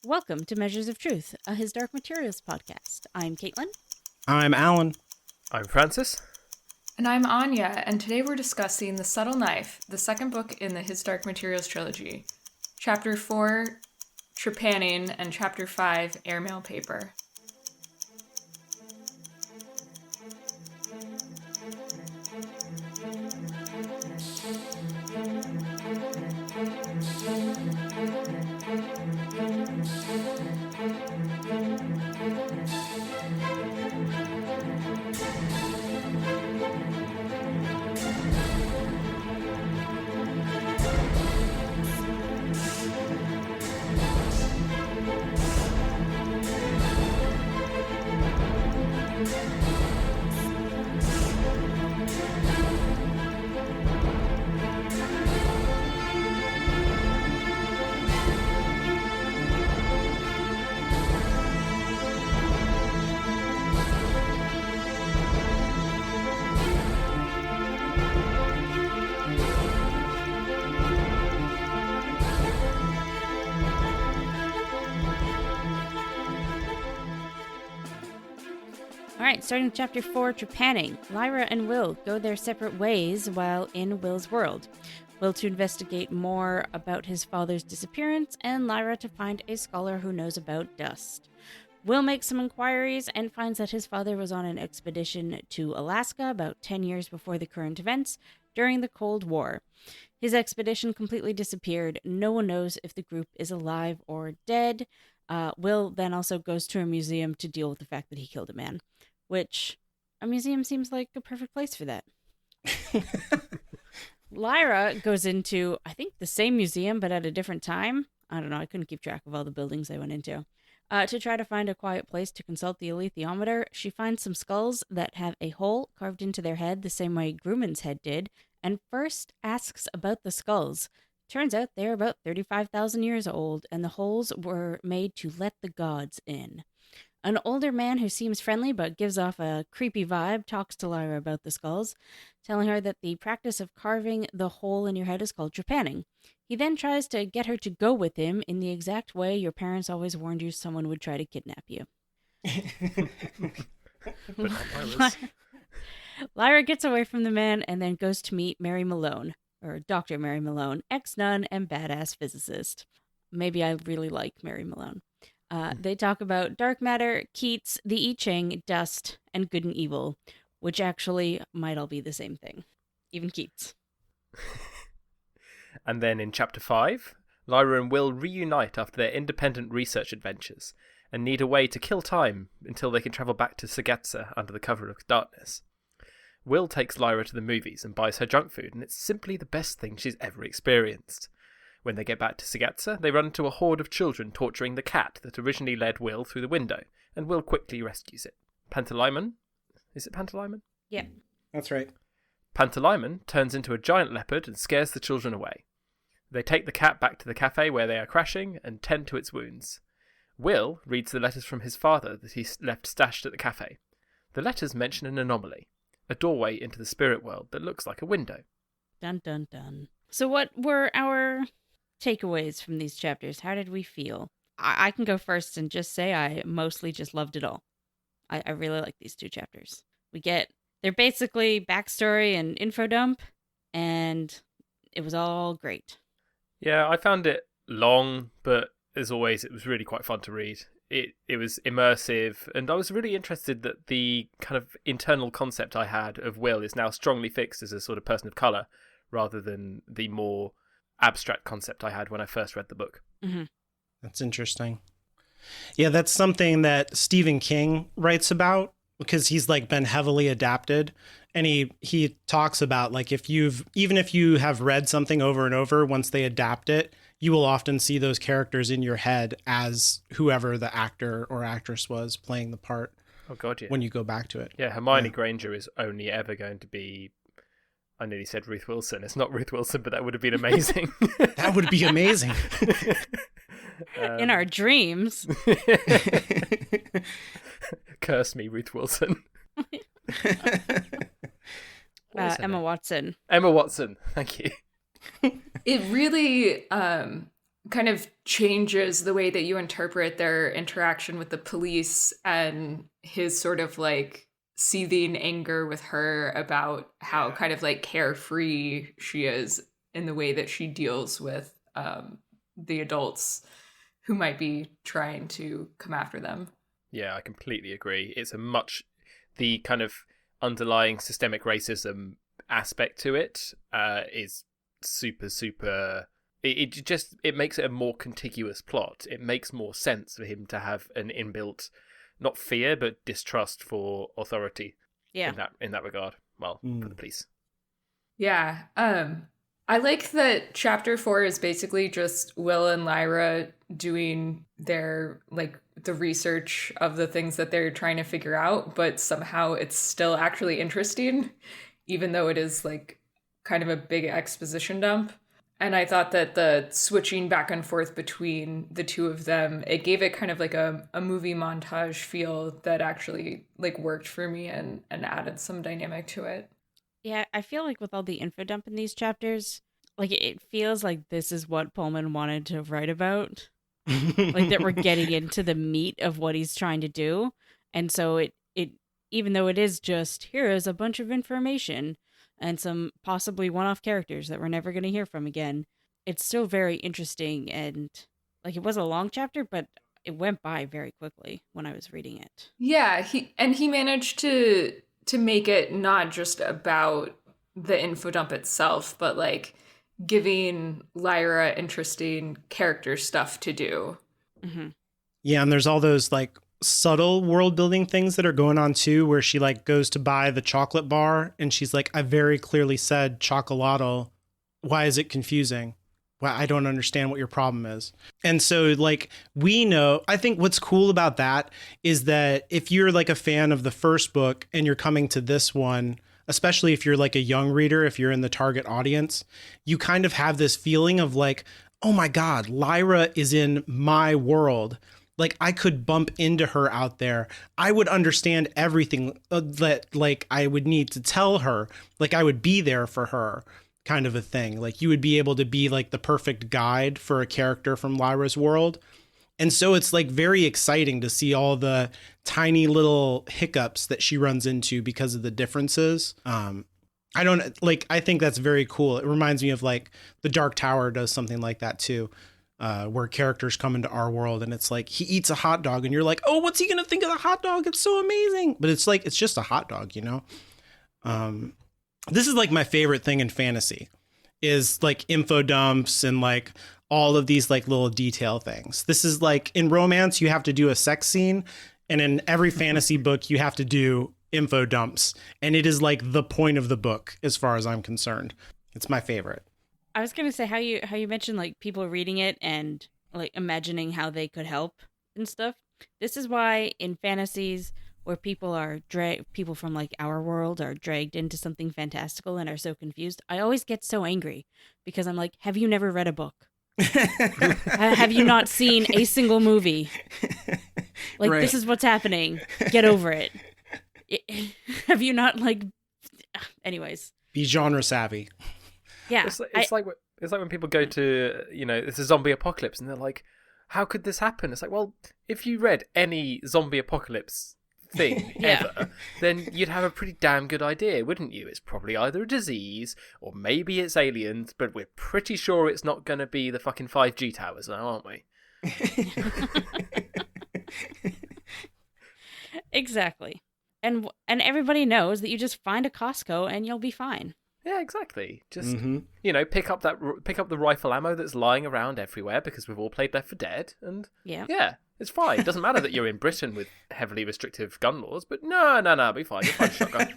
Welcome to Measures of Truth, a His Dark Materials podcast. I'm Caitlin. I'm Alan. I'm Francis. And I'm Anya, and today we're discussing The Subtle Knife, the second book in the His Dark Materials trilogy. Chapter 4, Trepanning, and Chapter 5, Airmail Paper. Alright, starting with Chapter 4, Trepanning. Lyra and Will go their separate ways while in Will's world. Will to investigate more about his father's disappearance, and Lyra to find a scholar who knows about dust. Will makes some inquiries and finds that his father was on an expedition to Alaska about 10 years before the current events during the Cold War. His expedition completely disappeared. No one knows if the group is alive or dead. Will then also goes to a museum to deal with the fact that he killed a man, which a museum seems like a perfect place for that. Lyra goes into, I think, the same museum, but at a different time. I don't know, I couldn't keep track of all the buildings I went into. To try to find a quiet place to consult the alethiometer, she finds some skulls that have a hole carved into their head the same way Grumman's head did, and first asks about the skulls. Turns out they're about 35,000 years old, and the holes were made to let the gods in. An older man who seems friendly but gives off a creepy vibe talks to Lyra about the skulls, telling her that the practice of carving the hole in your head is called trepanning. He then tries to get her to go with him in the exact way your parents always warned you someone would try to kidnap you. But not Lyra's. Lyra gets away from the man and then goes to meet Mary Malone, or Dr. Mary Malone, ex-nun and badass physicist. Maybe I really like Mary Malone. They talk about dark matter, Keats, the I Ching, dust, and good and evil, which actually might all be the same thing. Even Keats. And then in Chapter 5, Lyra and Will reunite after their independent research adventures and need a way to kill time until they can travel back to Sagatsa under the cover of darkness. Will takes Lyra to the movies and buys her junk food, and it's simply the best thing she's ever experienced. When they get back to Sagatsa, they run into a horde of children torturing the cat that originally led Will through the window, and Will quickly rescues it. Pantalaimon? Is it Pantalaimon? Yeah. That's right. Pantalaimon turns into a giant leopard and scares the children away. They take the cat back to the cafe where they are crashing and tend to its wounds. Will reads the letters from his father that he left stashed at the cafe. The letters mention an anomaly, a doorway into the spirit world that looks like a window. Dun dun dun. So what were our takeaways from these chapters? How did we feel? I can go first and just say I mostly just loved it all. I really like these two chapters. They're basically backstory and info dump, and it was all great. Yeah, I found it long, but as always, it was really quite fun to read. It was immersive, and I was really interested that the kind of internal concept I had of Will is now strongly fixed as a sort of person of colour, rather than the more abstract concept I had when I first read the book. Mm-hmm. That's interesting. Yeah, that's something that Stephen King writes about, because he's like been heavily adapted, and he talks about like even if you have read something over and over, once they adapt it, you will often see those characters in your head as whoever the actor or actress was playing the part. Oh god, yeah. When you go back to it. Yeah, Hermione Granger is only ever going to be, I nearly said Ruth Wilson. It's not Ruth Wilson, but that would have been amazing. That would be amazing. In our dreams. Curse me, Ruth Wilson. Emma Watson. Emma Watson, thank you. It really kind of changes the way that you interpret their interaction with the police and his sort of like seething anger with her about how kind of like carefree she is in the way that she deals with the adults who might be trying to come after them. Yeah, I completely agree. It's the kind of underlying systemic racism aspect to it is super. It makes it a more contiguous plot. It makes more sense for him to have an inbuilt, not fear, but distrust for authority. Yeah. In that regard. Well, for the police. Yeah. I like that chapter 4 is basically just Will and Lyra doing their, like, the research of the things that they're trying to figure out, but somehow it's still actually interesting, even though it is, like, kind of a big exposition dump. And I thought that the switching back and forth between the two of them, it gave it kind of like a movie montage feel that actually, like, worked for me and added some dynamic to it. Yeah, I feel like with all the info dump in these chapters, like it feels like this is what Pullman wanted to write about. Like that we're getting into the meat of what he's trying to do. And so it even though it is just here is a bunch of information and some possibly one-off characters that we're never going to hear from again, it's still very interesting. And like it was a long chapter, but it went by very quickly when I was reading it. Yeah, he managed to make it not just about the info dump itself, but like giving Lyra interesting character stuff to do. Mm-hmm. Yeah, and there's all those like subtle world building things that are going on too, where she like goes to buy the chocolate bar and she's like, I very clearly said chocolate. Why is it confusing? Well, I don't understand what your problem is. And so like we know, I think what's cool about that is that if you're like a fan of the first book and you're coming to this one, especially if you're like a young reader, if you're in the target audience, you kind of have this feeling of like, oh my God, Lyra is in my world. Like I could bump into her out there. I would understand everything that like I would need to tell her. Like I would be there for her. Kind of a thing. Like you would be able to be like the perfect guide for a character from Lyra's world. And so it's like very exciting to see all the tiny little hiccups that she runs into because of the differences. I think that's very cool. It reminds me of like the Dark Tower does something like that too, where characters come into our world and it's like he eats a hot dog and you're like, oh, what's he going to think of the hot dog? It's so amazing. But it's like, it's just a hot dog, you know? This is like my favorite thing in fantasy is like info dumps and like all of these like little detail things. This is like in romance, you have to do a sex scene. And in every fantasy book, you have to do info dumps. And it is like the point of the book, as far as I'm concerned. It's my favorite. I was going to say how you mentioned like people reading it and like imagining how they could help and stuff. This is why in fantasies where people from like our world are dragged into something fantastical and are so confused, I always get so angry because I'm like, have you never read a book? Have you not seen a single movie? Like, right. This is what's happening. Get over it. Have you not like? Anyways, be genre savvy. Yeah, it's like when people go to it's a zombie apocalypse and they're like, how could this happen? It's like, well, if you read any zombie apocalypse thing ever, then you'd have a pretty damn good idea, wouldn't you? It's probably either a disease or maybe it's aliens, but we're pretty sure it's not going to be the fucking 5G towers now, aren't we? Exactly. And everybody knows that you just find a Costco and you'll be fine. Yeah, exactly. Just pick up the rifle ammo that's lying around everywhere because we've all played Left 4 Dead, and yeah, it's fine. It doesn't matter that you're in Britain with heavily restrictive gun laws, but no, be fine. You'll find a shotgun.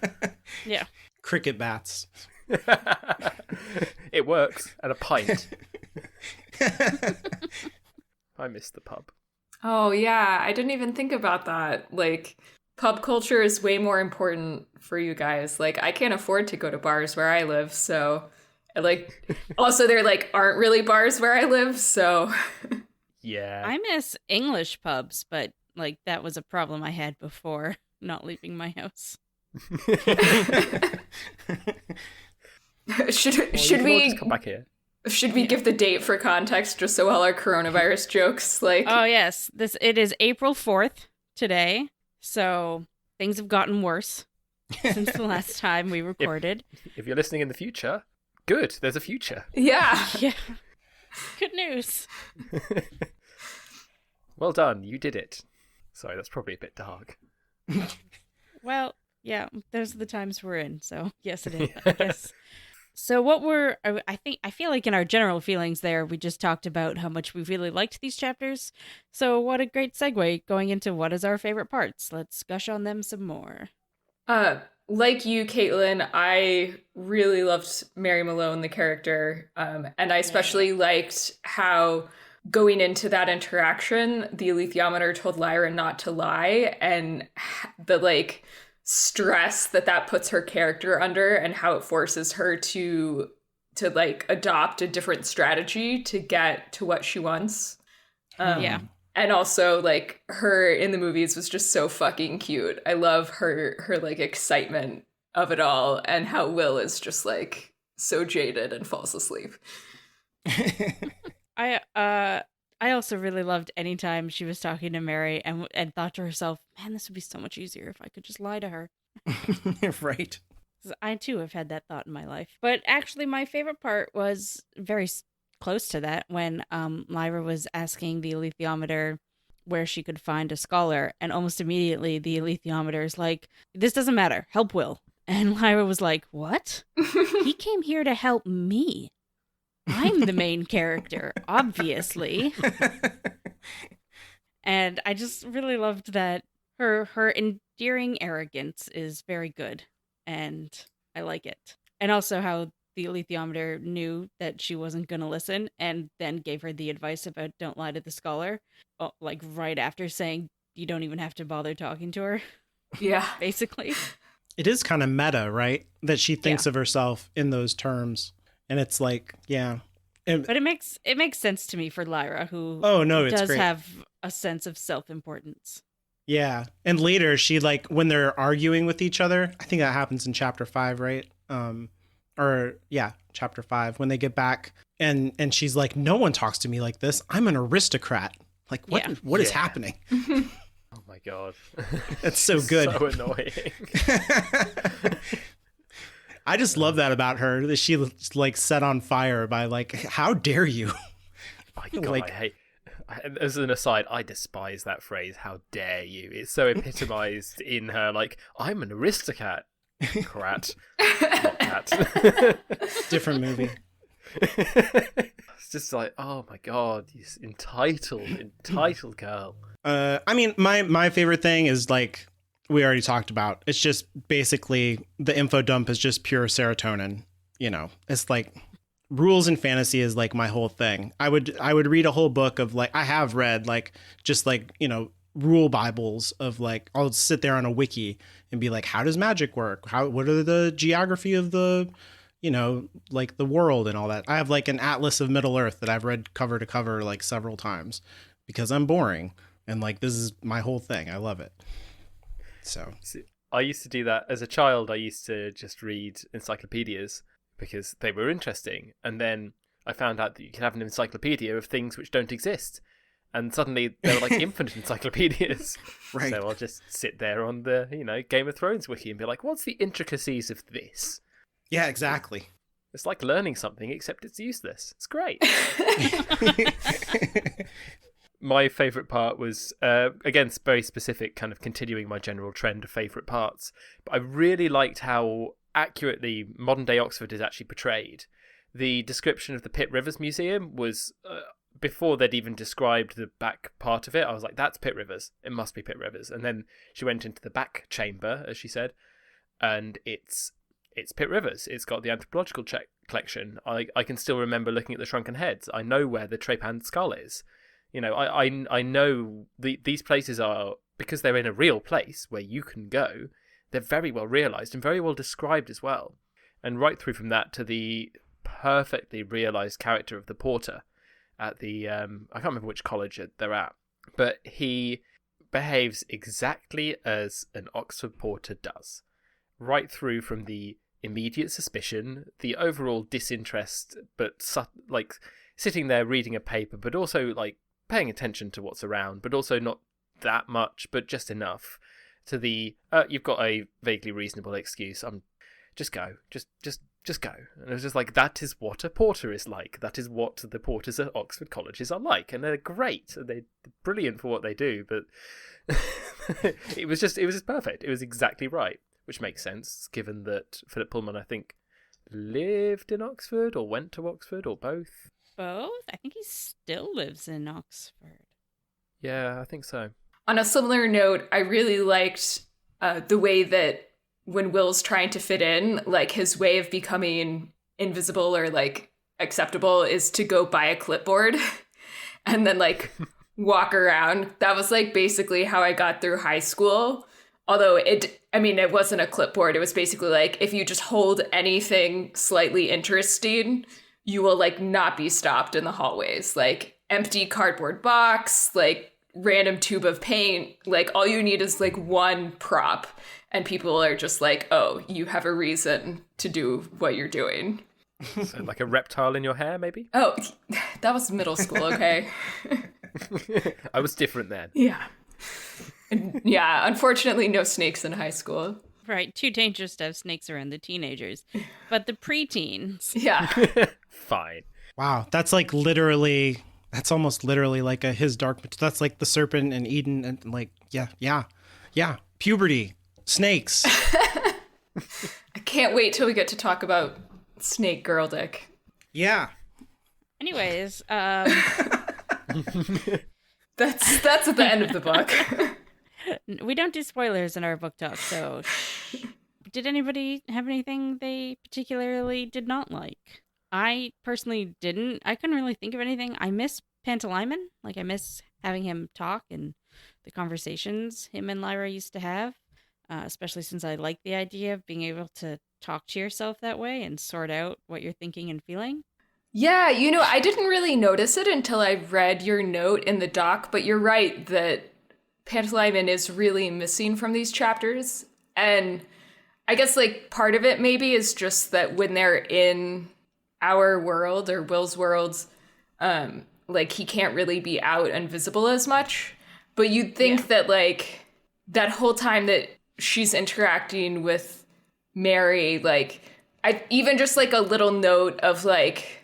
Yeah, cricket bats. It works, and a pint. I miss the pub. Oh yeah, I didn't even think about that. Like, pub culture is way more important for you guys. Like, I can't afford to go to bars where I live, so like also there like aren't really bars where I live, so yeah. I miss English pubs, but like that was a problem I had before not leaving my house. Should we just come back here? Should we give the date for context just so all our coronavirus jokes Oh yes, it is April 4th today. So things have gotten worse since the last time we recorded. If you're listening in the future, good. There's a future. Yeah. Yeah. Good news. Well done. You did it. Sorry, that's probably a bit dark. Well, yeah, those are the times we're in. So yes, it is. I guess. So I feel like in our general feelings there, we just talked about how much we really liked these chapters. So what a great segue going into what is our favorite parts. Let's gush on them some more. Like you, Caitlin, I really loved Mary Malone, the character. And I especially liked how going into that interaction, the alethiometer told Lyra not to lie, and the stress that puts her character under, and how it forces her to adopt a different strategy to get to what she wants. Yeah. And also her in the movies was just so fucking cute. I love her excitement of it all, and how Will is just so jaded and falls asleep. I also really loved anytime she was talking to Mary and thought to herself, man, this would be so much easier if I could just lie to her. Right. 'Cause I too have had that thought in my life. But actually my favorite part was very close to that when Lyra was asking the alethiometer where she could find a scholar, and almost immediately the alethiometer is like, this doesn't matter, help Will. And Lyra was like, what? He came here to help me. I'm the main character, obviously. And I just really loved that her endearing arrogance is very good, and I like it. And also how the alethiometer knew that she wasn't going to listen and then gave her the advice about don't lie to the scholar, right after saying you don't even have to bother talking to her. Yeah. Basically. It is kind of meta, right? That she thinks of herself in those terms. And it's like, yeah. But it makes sense to me for Lyra, who it's does great. have a sense of self-importance. Yeah. And later she when they're arguing with each other, I think that happens in chapter 5, right? Chapter 5, when they get back and she's like, no one talks to me like this. I'm an aristocrat. Like, what is happening? Oh my God. That's so good. So annoying. I just love that about her, that she set on fire by how dare you? Oh God, I hate. As an aside, I despise that phrase. How dare you? It's so epitomized in her. I'm an aristocrat. Not that. Different movie. It's just oh my God, you entitled girl. I mean, my favorite thing is we already talked about. It's just basically the info dump is just pure serotonin. It's rules and fantasy is my whole thing. I would read a whole book of I have read rule Bibles of I'll sit there on a wiki and be how does magic work? What are the geography of the the world and all that. I have an atlas of Middle Earth that I've read cover to cover several times because I'm boring and this is my whole thing. I love it. So I used to do that as a child. I used to just read encyclopedias because they were interesting, and then I found out that you can have an encyclopedia of things which don't exist, and suddenly there were infinite encyclopedias. Right. So I'll just sit there on the Game of Thrones wiki and be like, what's the intricacies of this? Yeah, exactly. It's like learning something, except it's useless. It's great. My favourite part was, again, very specific, kind of continuing my general trend of favourite parts. But I really liked how accurately modern-day Oxford is actually portrayed. The description of the Pitt Rivers Museum was, before they'd even described the back part of it, I was like, that's Pitt Rivers. It must be Pitt Rivers. And then she went into the back chamber, as she said, and it's Pitt Rivers. It's got the anthropological collection. I can still remember looking at the shrunken heads. I know where the Trepan skull is. I know these places are, because they're in a real place where you can go, they're very well realised and very well described as well. And right through from that to the perfectly realised character of the porter at the, I can't remember which college they're at, but he behaves exactly as an Oxford porter does. Right through from the immediate suspicion, the overall disinterest, but like sitting there reading a paper, but also like paying attention to what's around, but also not that much, but just enough to the you've got a vaguely reasonable excuse. Just go, just go. And it was just like, that is what a porter is like. That is what the porters at Oxford colleges are like, and they're great. They're brilliant for what they do, but it was just perfect. It was exactly right, which makes sense given that Philip Pullman, I think, lived in Oxford or went to Oxford or both. Both? I think he still lives in Oxford. Yeah, I think so. On a similar note, I really liked the way that when Will's trying to fit in, like his way of becoming invisible or like acceptable is to go buy a clipboard and then like walk around. That was like basically how I got through high school. Although it wasn't a clipboard. It was basically like, if you just hold anything slightly interesting, you will like not be stopped in the hallways. Like empty cardboard box, like random tube of paint, like all you need is like one prop. And people are just like, oh, you have a reason to do what you're doing. So like a reptile in your hair, maybe? Oh, that was middle school, okay? I was different then. Yeah. And yeah, unfortunately, no snakes in high school. Right, too dangerous to have snakes around the teenagers. But the preteens. Yeah. Fine. Wow, that's like literally, that's almost literally like his dark, that's like the serpent and Eden and like, yeah. Puberty, snakes. I can't wait till we get to talk about snake girl dick. Yeah. Anyways, That's at the end of the book. we don't do spoilers in our book talk, so did anybody have anything they particularly did not like? I personally didn't. I couldn't really think of anything. I miss Pantalaimon. Like, I miss having him talk and the conversations him and Lyra used to have, especially since I like the idea of being able to talk to yourself that way and sort out what you're thinking and feeling. Yeah, I didn't really notice it until I read your note in the doc, but you're right that Pantalaimon is really missing from these chapters. And I guess, like, part of it maybe is just that when they're in our world or Will's world, like, he can't really be out and visible as much. But you'd think that, like, that whole time that she's interacting with Mary, like, even just, like, a little note of, like,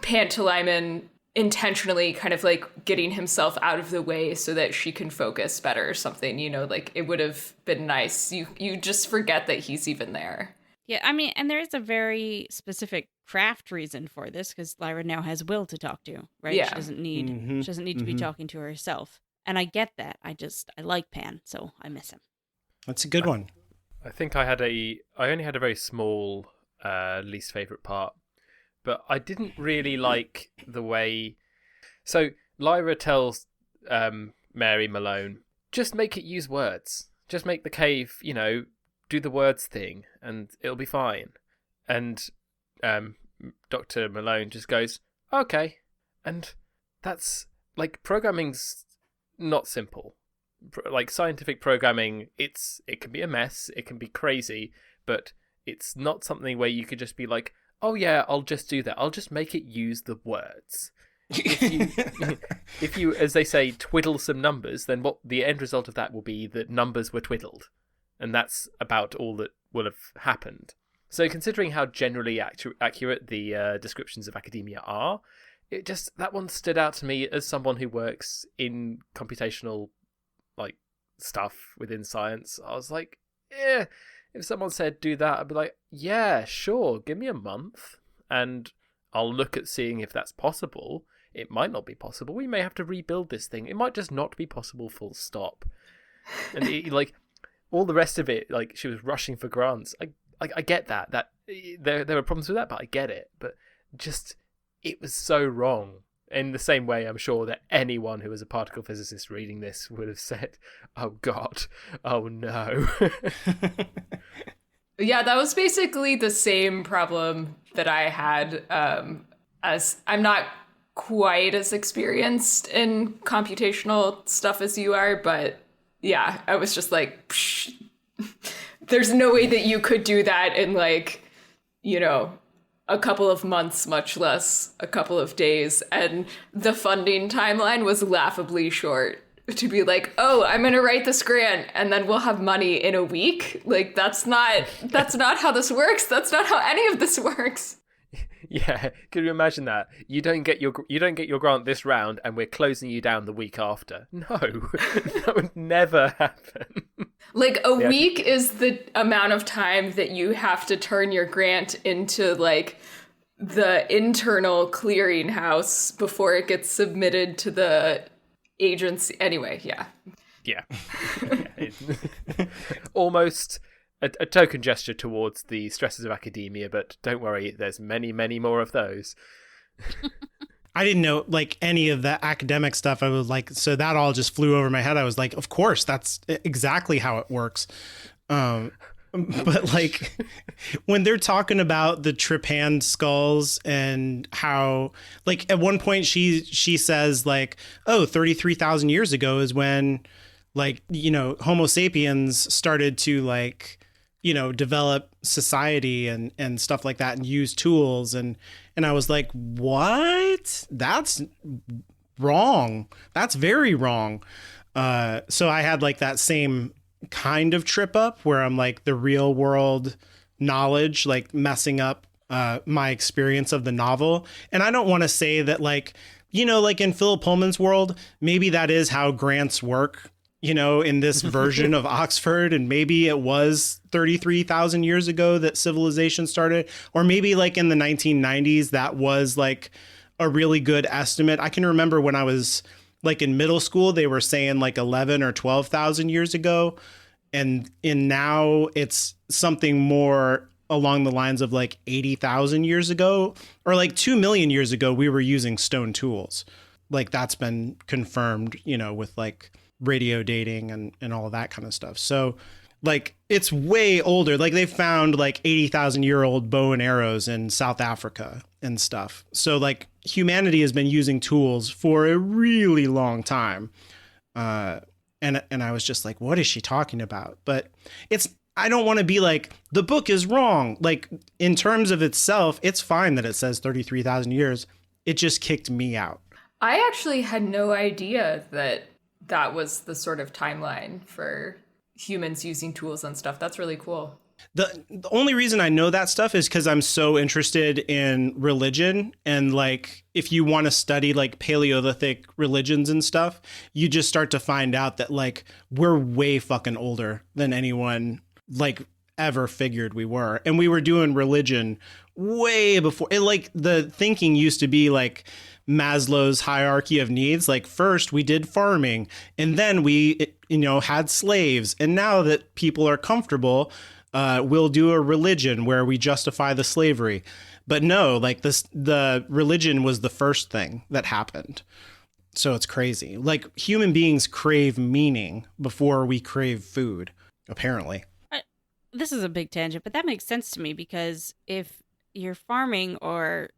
Pantalaimon intentionally kind of like getting himself out of the way so that she can focus better or something, like it would have been nice. You just forget that he's even there. Yeah, I mean, and there is a very specific craft reason for this, because Lyra now has Will to talk to, right? Yeah. She doesn't need to be talking to herself. And I get that. I like Pan, so I miss him. That's a good one. I think I only had a very small least favorite part. But I didn't really like the way... So Lyra tells Mary Malone, just make it use words. Just make the cave, do the words thing, and it'll be fine. And Dr. Malone just goes, okay. And that's... Like, programming's not simple. Like, scientific programming, it can be a mess, it can be crazy, but it's not something where you could just be like, oh yeah, I'll just do that. I'll just make it use the words. If you, as they say, twiddle some numbers, then what the end result of that will be that numbers were twiddled. And that's about all that will have happened. So considering how generally accurate the descriptions of academia are, that one stood out to me as someone who works in computational like stuff within science. I was like, if someone said do that, I'd be like, yeah, sure, give me a month and I'll look at seeing if that's possible. It might not be possible. We may have to rebuild this thing. It might just not be possible, full stop. And like all the rest of it, like she was rushing for grants. I get that there were problems with that, but I get it. But just it was so wrong. In the same way, I'm sure that anyone who was a particle physicist reading this would have said, oh God, oh no. Yeah, that was basically the same problem that I had, as I'm not quite as experienced in computational stuff as you are, but yeah, I was just like, there's no way that you could do that in like you know, a couple of months, much less a couple of days. And the funding timeline was laughably short to be like, oh, I'm going to write this grant and then we'll have money in a week. Like, that's not how this works. That's not how any of this works. Yeah, can you imagine that? You don't get your grant this round, and we're closing you down the week after. No, that would never happen. Like, a week is the amount of time that you have to turn your grant into, like, the internal clearinghouse before it gets submitted to the agency. Anyway, yeah. Yeah. Almost a token gesture towards the stresses of academia, but don't worry, there's many, many more of those. I didn't know like any of the academic stuff. I was like, so that all just flew over my head. I was like, of course, that's exactly how it works. But like when they're talking about the trepanned skulls and how like at one point she says like, oh, 33,000 years ago is when like, you know, Homo sapiens started to like, you know, develop society and stuff like that and use tools. And I was like, what? That's wrong. That's very wrong. So I had like that same kind of trip up where I'm like the real world knowledge, like messing up my experience of the novel. And I don't want to say that like, you know, like in Philip Pullman's world, maybe that is how grants work, you know, in this version of Oxford. And maybe it was 33,000 years ago that civilization started, or maybe like in the 1990s, that was like a really good estimate. I can remember when I was like in middle school, they were saying like 11 or 12,000 years ago. And now it's something more along the lines of like 80,000 years ago, or like 2 million years ago, we were using stone tools. Like that's been confirmed, you know, with like radio dating and all of that kind of stuff. So like it's way older. Like they found like 80,000-year-old bow and arrows in South Africa and stuff. So like humanity has been using tools for a really long time. And I was just like, what is she talking about? But I don't want to be like, the book is wrong. Like in terms of itself, it's fine that it says 33,000 years. It just kicked me out. I actually had no idea that was the sort of timeline for humans using tools and stuff. That's really cool. The only reason I know that stuff is because I'm so interested in religion. And like, if you want to study like Paleolithic religions and stuff, you just start to find out that like, we're way fucking older than anyone like ever figured we were. And we were doing religion way before it. Like the thinking used to be like Maslow's hierarchy of needs. Like first we did farming and then we, you know, had slaves. And now that people are comfortable, we'll do a religion where we justify the slavery. But no, like the religion was the first thing that happened. So it's crazy. Like human beings crave meaning before we crave food, apparently. This is a big tangent, but that makes sense to me because if you're farming or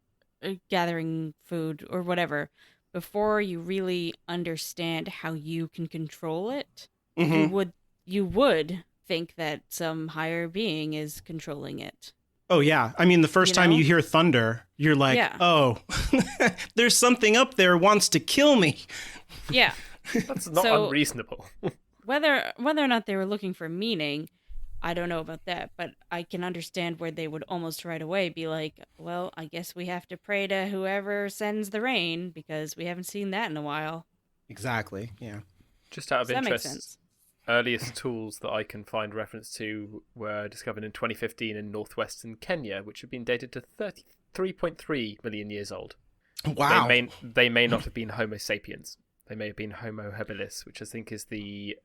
gathering food or whatever, before you really understand how you can control it, you would think that some higher being is controlling it. Oh, yeah. I mean, the first time you hear thunder, you're like, oh, there's something up there wants to kill me. Yeah. That's not unreasonable. whether or not they were looking for meaning, I don't know about that, but I can understand where they would almost right away be like, well, I guess we have to pray to whoever sends the rain because we haven't seen that in a while. Exactly. Yeah. Just out of Does that make interest, sense? earliest tools that I can find reference to were discovered in 2015 in northwestern Kenya, which have been dated to 33.3 million years old. Wow. They may not have been Homo sapiens. They may have been Homo habilis, which I think is the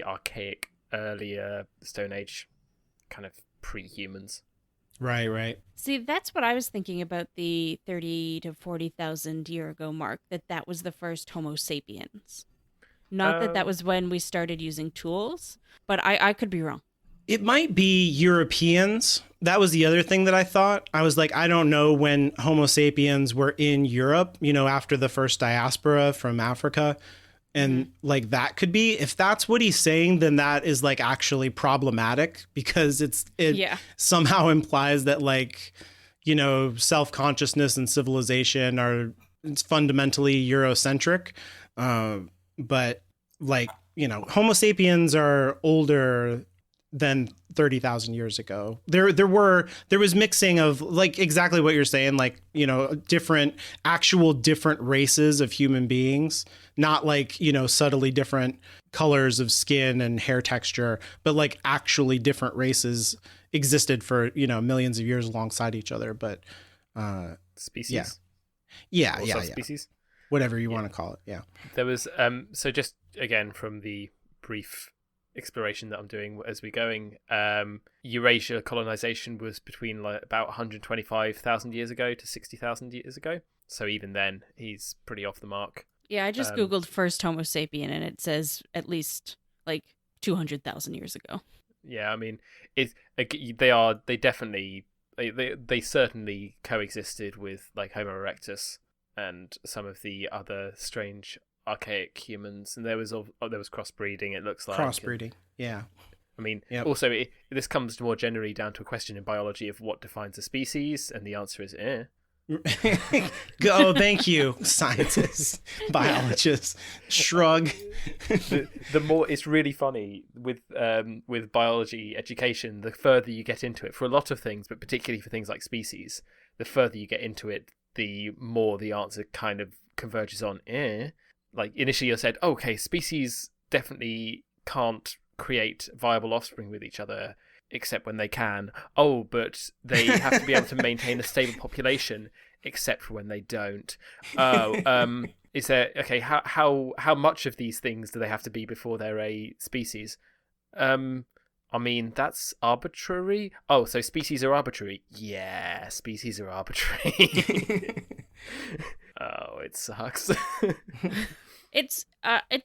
archaic, earlier Stone Age kind of pre-humans. Right. See, that's what I was thinking about the 30 to 40,000 year ago mark, that was the first Homo sapiens. Not that was when we started using tools, but I could be wrong. It might be Europeans. That was the other thing that I thought. I was like, I don't know when Homo sapiens were in Europe, you know, after the first diaspora from Africa. And like that could be, if that's what he's saying, then that is like actually problematic, because it somehow implies that like, you know, self-consciousness and civilization are, it's fundamentally Eurocentric. But like, you know, Homo sapiens are older than 30,000 years ago. There was mixing of like exactly what you're saying, like, you know, different races of human beings, not like, you know, subtly different colors of skin and hair texture, but like actually different races existed for, you know, millions of years alongside each other. But species. Yeah. Species. Whatever you want to call it. Yeah. There was so just again from the brief exploration that I'm doing as we're going, Eurasia colonization was between like about 125,000 years ago to 60,000 years ago. So even then, he's pretty off the mark. Yeah, I just Googled first Homo sapien, and it says at least like 200,000 years ago. Yeah, I mean, they certainly coexisted with like Homo erectus and some of the other strange archaic humans, and there was crossbreeding. It looks like crossbreeding. Yeah, I mean, also this comes more generally down to a question in biology of what defines a species, and the answer is Go, thank you, scientists, biologists. Shrug. The more, it's really funny with biology education. The further you get into it, for a lot of things, but particularly for things like species, the further you get into it, the more the answer kind of converges on Like initially you said, okay, species definitely can't create viable offspring with each other except when they can. Oh, but they have to be able to maintain a stable population except for when they don't. Is there, okay, how much of these things do they have to be before they're a species? I mean, that's arbitrary. Oh, so species are arbitrary? Yeah, species are arbitrary. Oh, it sucks. It's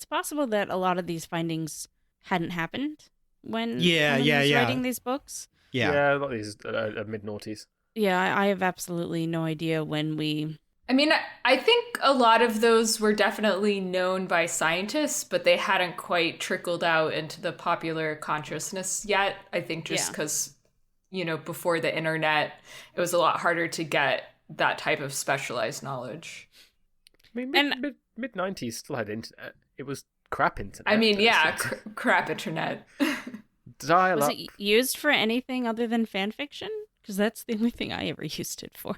possible that a lot of these findings hadn't happened when he was writing these books. Yeah, a lot of these mid-noughties. Yeah, I have absolutely no idea when we... I mean, I think a lot of those were definitely known by scientists, but they hadn't quite trickled out into the popular consciousness yet. I think just because, you know, before the internet, it was a lot harder to get that type of specialized knowledge. I mean, mid-90s still had internet. It was crap internet. I mean, crap internet. Dial was up. it used for anything other than fan fiction? Because that's the only thing I ever used it for.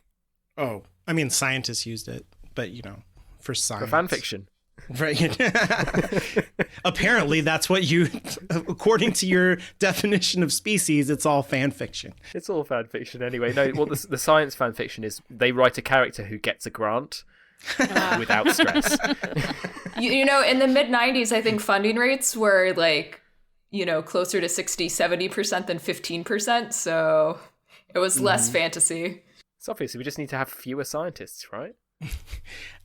Oh, I mean, scientists used it, but, you know, for science. For fan fiction. Right. Apparently, that's what you, according to your definition of species, it's all fan fiction. It's all fan fiction anyway. No, well, the science fan fiction is they write a character who gets a grant without stress. You know, in the mid-90s, I think funding rates were like, you know, closer to 60-70% than 15%. So it was less fantasy. So obviously, we just need to have fewer scientists, right?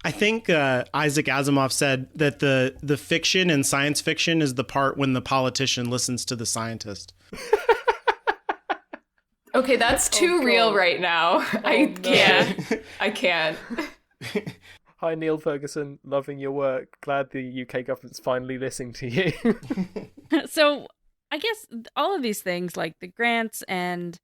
I think Isaac Asimov said that the fiction in science fiction is the part when the politician listens to the scientist. Okay, that's too real right now. I can't. Hi, Neil Ferguson. Loving your work. Glad the UK government's finally listening to you. So I guess all of these things, like the grants and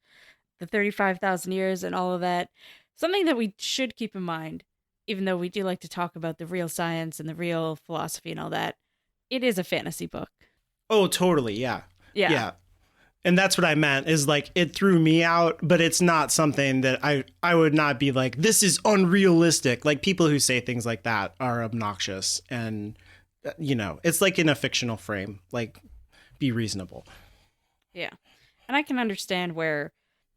the 35,000 years and all of that, something that we should keep in mind, even though we do like to talk about the real science and the real philosophy and all that, it is a fantasy book. Oh, totally. Yeah. And that's what I meant, is like it threw me out, but it's not something that I would not be like, this is unrealistic. Like people who say things like that are obnoxious, and, you know, it's like in a fictional frame, like be reasonable. Yeah. And I can understand where,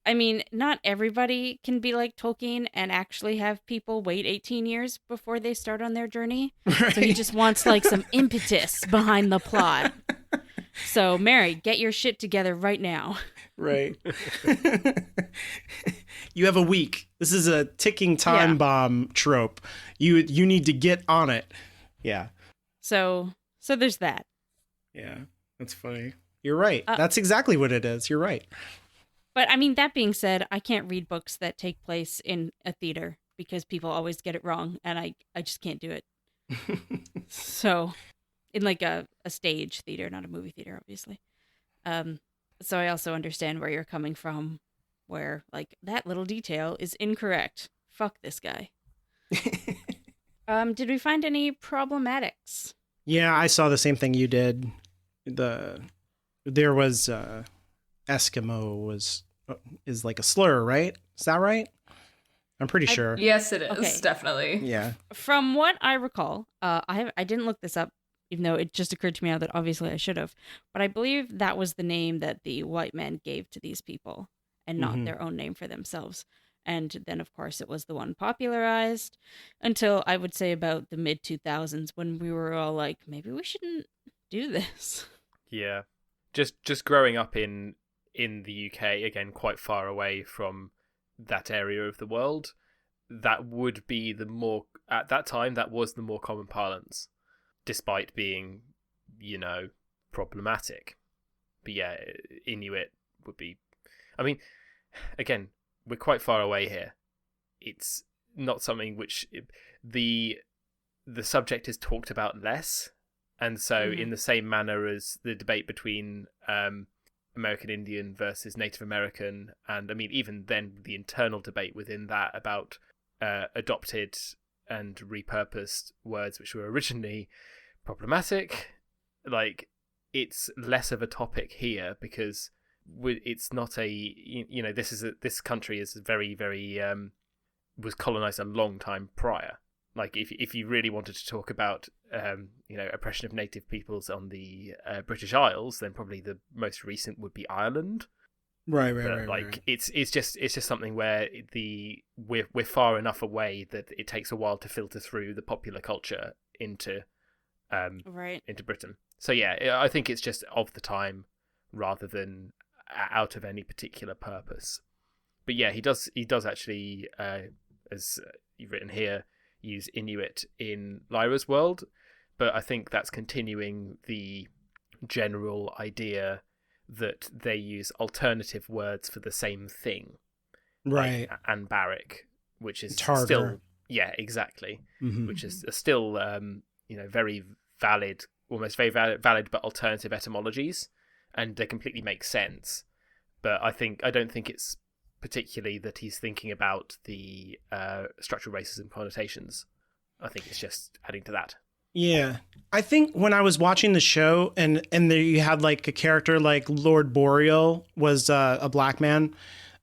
I mean, not everybody can be like Tolkien and actually have people wait 18 years before they start on their journey. Right. So he just wants like some impetus behind the plot. So, Mary, get your shit together right now. Right. You have a week. This is a ticking time bomb trope. You need to get on it. Yeah. So there's that. Yeah, that's funny. You're right. That's exactly what it is. You're right. But I mean, that being said, I can't read books that take place in a theater because people always get it wrong, and I just can't do it. So in like a stage theater, not a movie theater, obviously. Um, so I also understand where you're coming from, where like that little detail is incorrect. Fuck this guy. Did we find any problematics? Yeah, I saw the same thing you did. There was Eskimo was is like a slur, right? Is that right? I'm pretty sure. Yes, it is. Okay. Definitely. Yeah. From what I recall, I didn't look this up, even though it just occurred to me now that obviously I should have. But I believe that was the name that the white men gave to these people, and not their own name for themselves. And then, of course, it was the one popularized until I would say about the mid 2000s, when we were all like, maybe we shouldn't do this. Yeah, just growing up in the UK, again, quite far away from that area of the world, that would be the more, at that time, that was the more common parlance, despite being, problematic. But yeah, Inuit would be, I mean, again, we're quite far away here. It's not something which the subject is talked about less, and so in the same manner as the debate between American Indian versus Native American, and I mean even then the internal debate within that about adopted and repurposed words which were originally problematic, like it's less of a topic here because it's not a this country is very very was colonized a long time prior. Like if you really wanted to talk about oppression of native peoples on the British Isles, then probably the most recent would be Ireland. Right. Like it's just something where we're far enough away that it takes a while to filter through the popular culture into Britain. So yeah, I think it's just of the time rather than out of any particular purpose. But yeah, he does actually, as you've written here, use Inuit in Lyra's world, but I think that's continuing the general idea that they use alternative words for the same thing, right? Like Anbaric, which is Tartar. Still, yeah, exactly, which is still very valid, almost very valid, but alternative etymologies, and they completely make sense. But I don't think it's particularly that he's thinking about the structural racism connotations. I think it's just adding to that. Yeah. I think when I was watching the show and there you had like a character like Lord Boreal was a black man,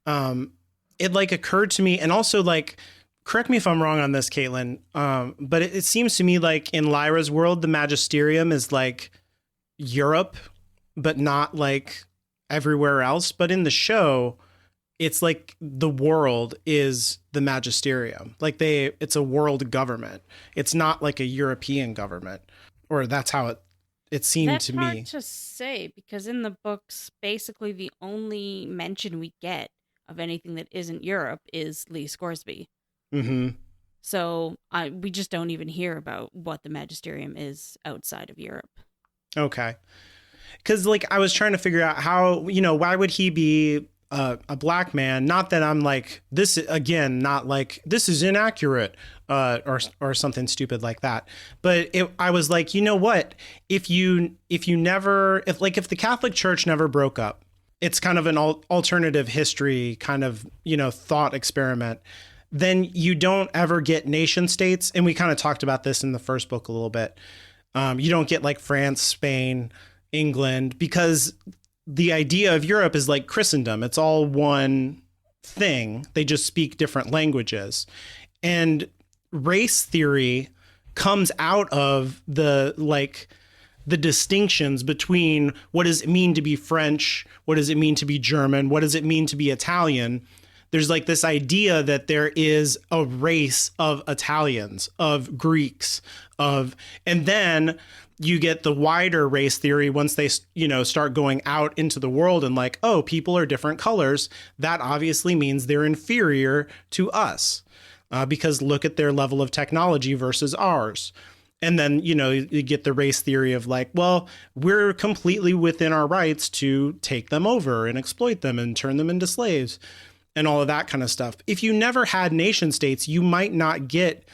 it like occurred to me, and also like, correct me if I'm wrong on this, Caitlin, but it seems to me like in Lyra's world, the Magisterium is like Europe, but not like everywhere else. But in the show, it's like the world is the magisterium. Like it's a world government. It's not like a European government, or that's how it seemed to me. That's hard to say because in the books, basically the only mention we get of anything that isn't Europe is Lee Scoresby. Mm-hmm. So we just don't even hear about what the magisterium is outside of Europe. Okay. Because like I was trying to figure out how, why would he be a black man? Not that I'm like this again, not like this is inaccurate or something stupid like that. But I was like, you know what? If the Catholic Church never broke up, it's kind of an alternative history kind of thought experiment. Then you don't ever get nation states, and we kind of talked about this in the first book a little bit. You don't get like France, Spain, England, because the idea of Europe is like Christendom. It's all one thing. They just speak different languages. And race theory comes out of the distinctions between what does it mean to be French? What does it mean to be German? What does it mean to be Italian? There's like this idea that there is a race of Italians, of Greeks, and then you get the wider race theory once they, start going out into the world and like, oh, people are different colors. That obviously means they're inferior to us because look at their level of technology versus ours. And then, you get the race theory of like, well, we're completely within our rights to take them over and exploit them and turn them into slaves and all of that kind of stuff. If you never had nation states, you might not get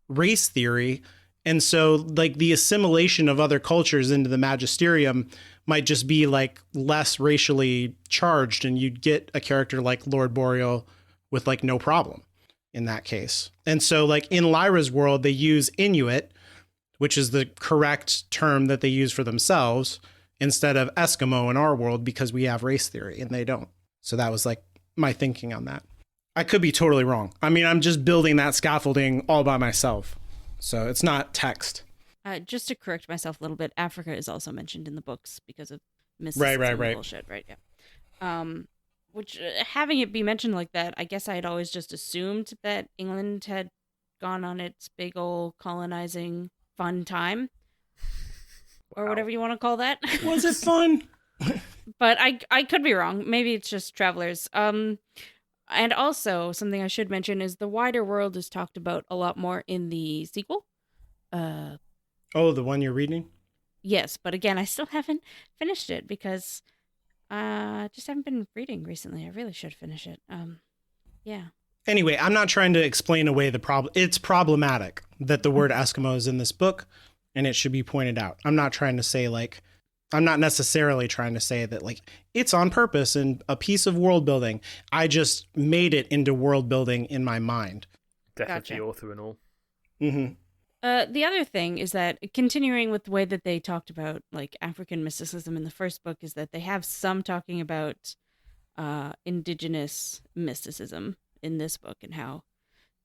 race theory And so like the assimilation of other cultures into the magisterium might just be like less racially charged, and you'd get a character like Lord Boreal with like no problem in that case. And so like in Lyra's world, they use Inuit, which is the correct term that they use for themselves, instead of Eskimo in our world, because we have race theory and they don't. So that was like my thinking on that. I could be totally wrong. I mean, I'm just building that scaffolding all by myself. So it's not text. Just to correct myself a little bit, Africa is also mentioned in the books because of mysticism Right. bullshit, right? Yeah. Which, having it be mentioned like that, I guess I had always just assumed that England had gone on its big old colonizing fun time, or whatever you want to call that. Was it fun? But I could be wrong. Maybe it's just travelers. And also, something I should mention is the wider world is talked about a lot more in the sequel. Oh, the one you're reading? Yes, but again, I still haven't finished it because just haven't been reading recently. I really should finish it. Yeah. Anyway, I'm not trying to explain away the problem. It's problematic that the word Eskimo is in this book, and it should be pointed out. I'm not trying to say like, I'm not necessarily trying to say that like it's on purpose and a piece of world building. I just made it into world building in my mind. Definitely Gotcha. author and all. Mm-hmm. The other thing is that, continuing with the way that they talked about like African mysticism in the first book, is that they have some talking about indigenous mysticism in this book, and how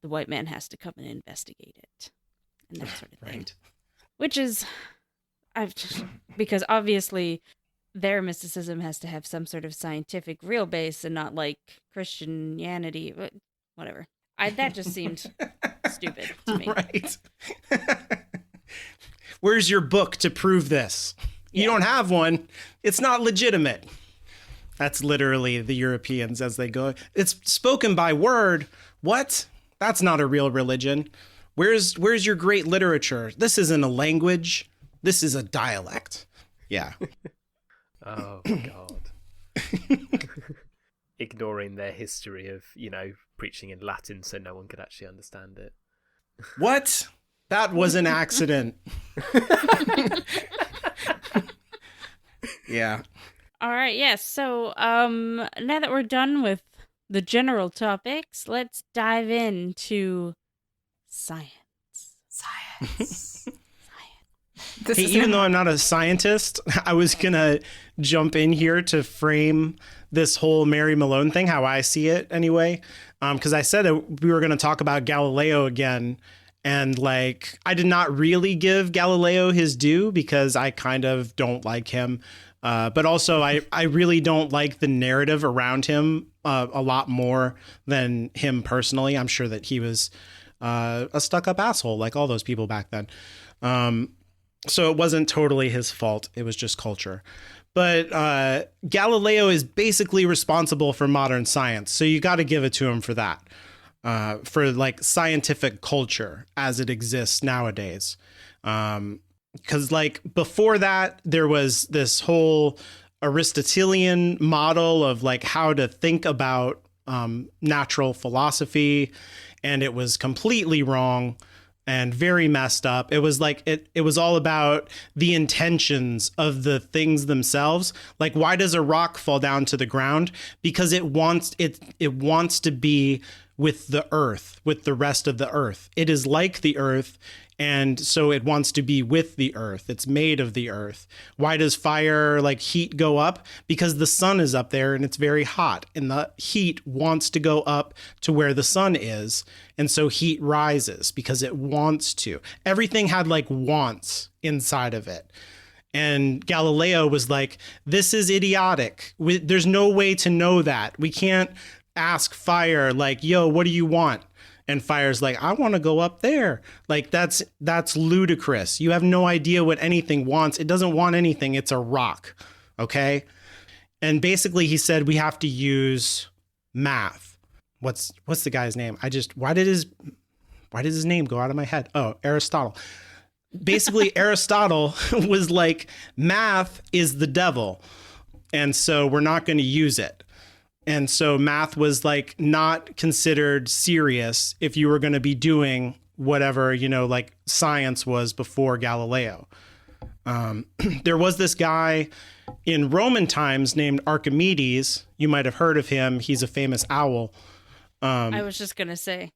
the white man has to come and investigate it and that sort of thing. Right. Which is, because obviously their mysticism has to have some sort of scientific real base and not like Christianity, but whatever. That just seemed stupid to me. Right. Where's your book to prove this? You don't have one. It's not legitimate. That's literally the Europeans as they go. It's spoken by word. What? That's not a real religion. Where's your great literature? This isn't a language. This is a dialect. Yeah. Oh, God. Ignoring their history of, preaching in Latin so no one could actually understand it. What? That was an accident. Yeah. All right, yes. So, now that we're done with the general topics, let's dive into science. Hey, even though I'm not a scientist, I was going to jump in here to frame this whole Mary Malone thing, how I see it anyway. Because I said that we were going to talk about Galileo again. And like, I did not really give Galileo his due because I kind of don't like him. But also, I really don't like the narrative around him a lot more than him personally. I'm sure that he was a stuck-up asshole like all those people back then. So it wasn't totally his fault. It was just culture. But Galileo is basically responsible for modern science. So you got to give it to him for that. For like scientific culture as it exists nowadays. Because like before that, there was this whole Aristotelian model of like how to think about natural philosophy. And it was completely wrong and very messed up. It was like it was all about the intentions of the things themselves. Like, why does a rock fall down to the ground? Because it wants to be with the earth, with the rest of the earth. It is like the earth, and so it wants to be with the earth. It's made of the earth. Why does fire, like heat, go up? Because the sun is up there and it's very hot, and the heat wants to go up to where the sun is, and so heat rises because it wants to. Everything had like wants inside of it. And Galileo was like, this is idiotic. There's no way to know that. We can't ask fire like, yo, what do you want? And fire's like, I want to go up there. Like, that's ludicrous. You have no idea what anything wants. It doesn't want anything. It's a rock. Okay. And basically he said we have to use math. What's the guy's name? Why did his name go out of my head? Oh, Aristotle. Basically Aristotle was like, math is the devil. And so we're not going to use it. And so math was like not considered serious if you were going to be doing whatever, like science was before Galileo. There was this guy in Roman times named Archimedes. You might have heard of him. He's a famous owl. I was just going to say.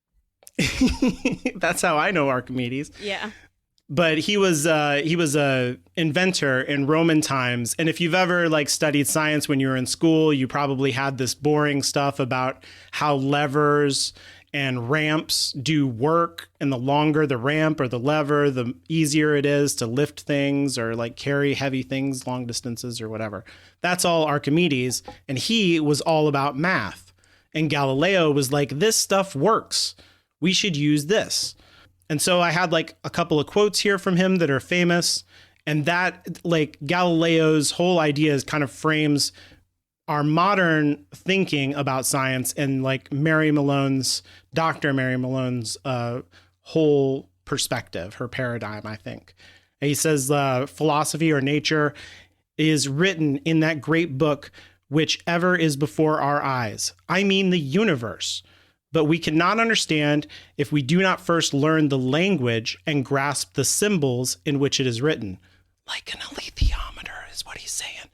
That's how I know Archimedes. Yeah. But he was a inventor in Roman times. And if you've ever like studied science when you were in school, you probably had this boring stuff about how levers and ramps do work. And the longer the ramp or the lever, the easier it is to lift things or like carry heavy things long distances or whatever. That's all Archimedes. And he was all about math. And Galileo was like, this stuff works. We should use this. And so I had like a couple of quotes here from him that are famous. And that like Galileo's whole idea is kind of frames our modern thinking about science and like Dr. Mary Malone's whole perspective, her paradigm, I think. And he says philosophy or nature is written in that great book, whichever is before our eyes. I mean the universe. But we cannot understand if we do not first learn the language and grasp the symbols in which it is written. Like an alethiometer is what he's saying.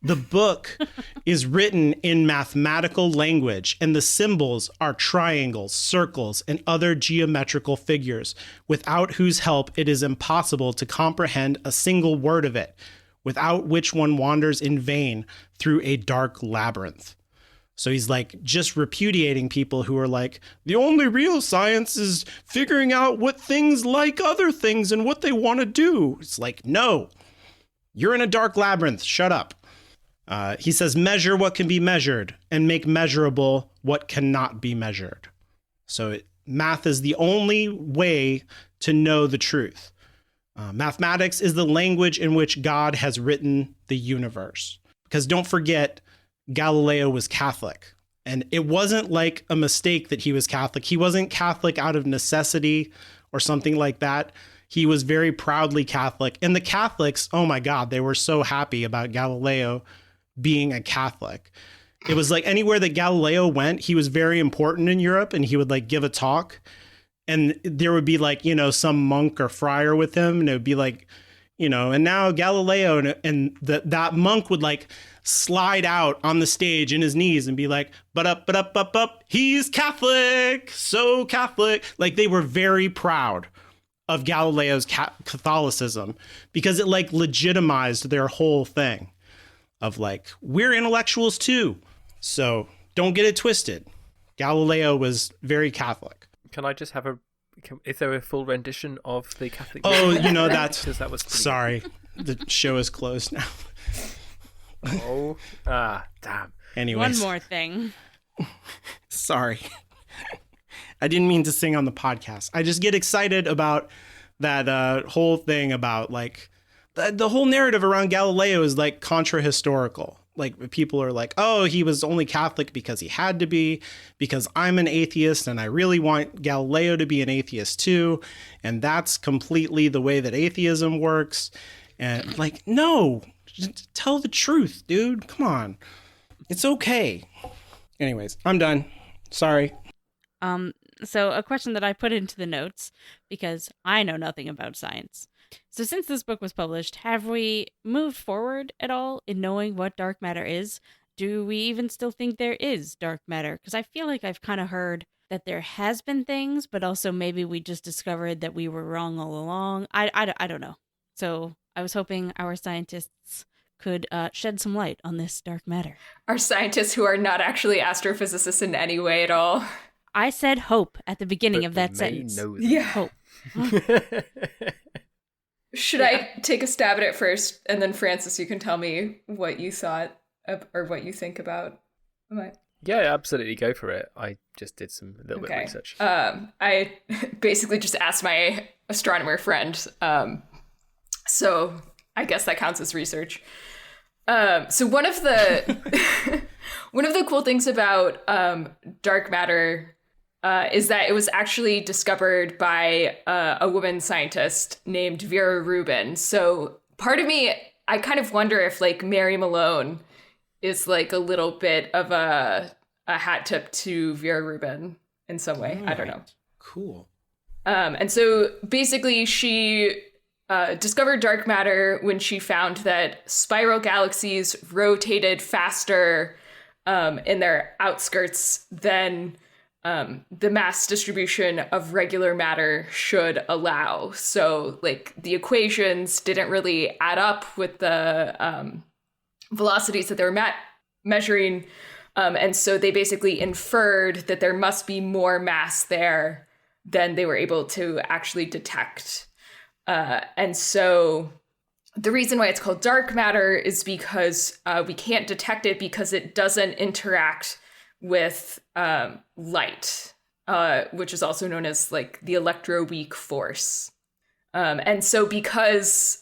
The book is written in mathematical language, and the symbols are triangles, circles, and other geometrical figures, without whose help it is impossible to comprehend a single word of it, without which one wanders in vain through a dark labyrinth. So he's like just repudiating people who are like, the only real science is figuring out what things like other things and what they want to do. It's like, no, you're in a dark labyrinth. Shut up. He says, measure what can be measured and make measurable what cannot be measured. So math is the only way to know the truth. Mathematics is the language in which God has written the universe. Because don't forget, Galileo was Catholic, and it wasn't like a mistake that he was Catholic. He wasn't Catholic out of necessity or something like that. He was very proudly Catholic. And the Catholics, oh my God, they were so happy about Galileo being a Catholic. It was like anywhere that Galileo went, he was very important in Europe, and he would like give a talk, and there would be like, some monk or friar with him, and it would be like, and now Galileo, and that monk would like slide out on the stage in his knees and be like, but up, he's Catholic, so Catholic. Like they were very proud of Galileo's Catholicism because it like legitimized their whole thing of like, we're intellectuals too. So don't get it twisted. Galileo was very Catholic. Can I just have is there a full rendition of the Catholic? Oh, that's, because that was sorry. The show is closed now. Oh, damn. Anyways. One more thing. Sorry. I didn't mean to sing on the podcast. I just get excited about that whole thing about like the whole narrative around Galileo is like contra-historical. Like people are like, oh, he was only Catholic because he had to be, because I'm an atheist and I really want Galileo to be an atheist too. And that's completely the way that atheism works. And like, no, just tell the truth, dude. Come on. It's okay. Anyways, I'm done. Sorry. So a question that I put into the notes, because I know nothing about science. So since this book was published, have we moved forward at all in knowing what dark matter is? Do we even still think there is dark matter? Because I feel like I've kind of heard that there has been things, but also maybe we just discovered that we were wrong all along. I don't know. So I was hoping our scientists could shed some light on this dark matter. Our scientists who are not actually astrophysicists in any way at all. I said hope at the beginning of that sentence. Yeah. Hope. Should I take a stab at it first, and then Francis, you can tell me what you thought or what you think about what? Yeah, absolutely, go for it. I just did a little bit of research. I basically just asked my astronomer friend, so I guess that counts as research. So one of the one of the cool things about dark matter is that it was actually discovered by a woman scientist named Vera Rubin. So part of me, I kind of wonder if like Mary Malone is like a little bit of a hat tip to Vera Rubin in some way. I don't know. Cool. And so basically she discovered dark matter when she found that spiral galaxies rotated faster in their outskirts than the mass distribution of regular matter should allow. So, like, the equations didn't really add up with the velocities that they were measuring. And so they basically inferred that there must be more mass there than they were able to actually detect. And so the reason why it's called dark matter is because we can't detect it because it doesn't interact with light, which is also known as like the electroweak force. And so because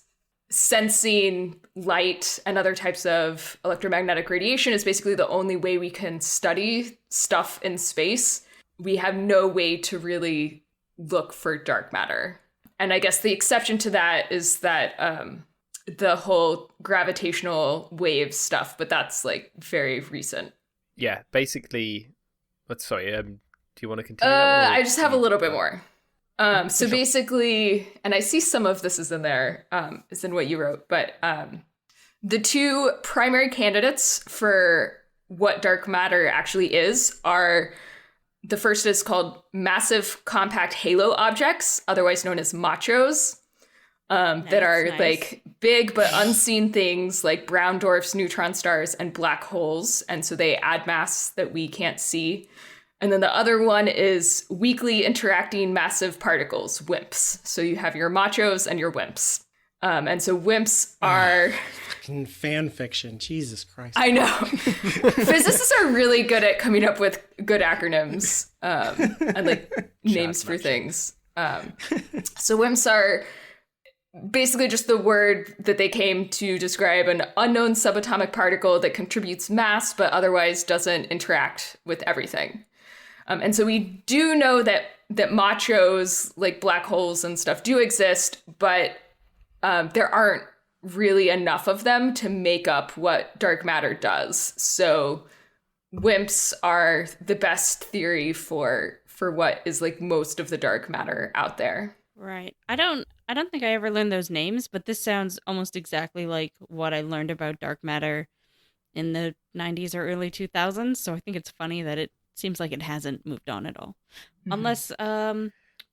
sensing light and other types of electromagnetic radiation is basically the only way we can study stuff in space, we have no way to really look for dark matter. And I guess the exception to that is that the whole gravitational wave stuff, but that's like very recent. Yeah, basically. Sorry. Do you want to continue? That one, I just have a little bit more. So sure. basically, and I see some of this is in there, is in what you wrote, but the two primary candidates for what dark matter actually is are, the first is called massive compact halo objects, otherwise known as machos, that are like big but unseen things like brown dwarfs, neutron stars, and black holes. And so they add mass that we can't see. And then the other one is weakly interacting massive particles, WIMPs. So you have your machos and your WIMPs. And so WIMPs are... Fucking fan fiction. Jesus Christ. I know. Physicists are really good at coming up with good acronyms and like names for things. So WIMPs are basically just the word that they came to describe an unknown subatomic particle that contributes mass but otherwise doesn't interact with everything. And so we do know that machos, like black holes and stuff, do exist, but there aren't really enough of them to make up what dark matter does. So WIMPs are the best theory for what is like most of the dark matter out there. Right. I don't think I ever learned those names, but this sounds almost exactly like what I learned about dark matter in the 90s or early 2000s. So I think it's funny that it seems like it hasn't moved on at all. Mm-hmm. Unless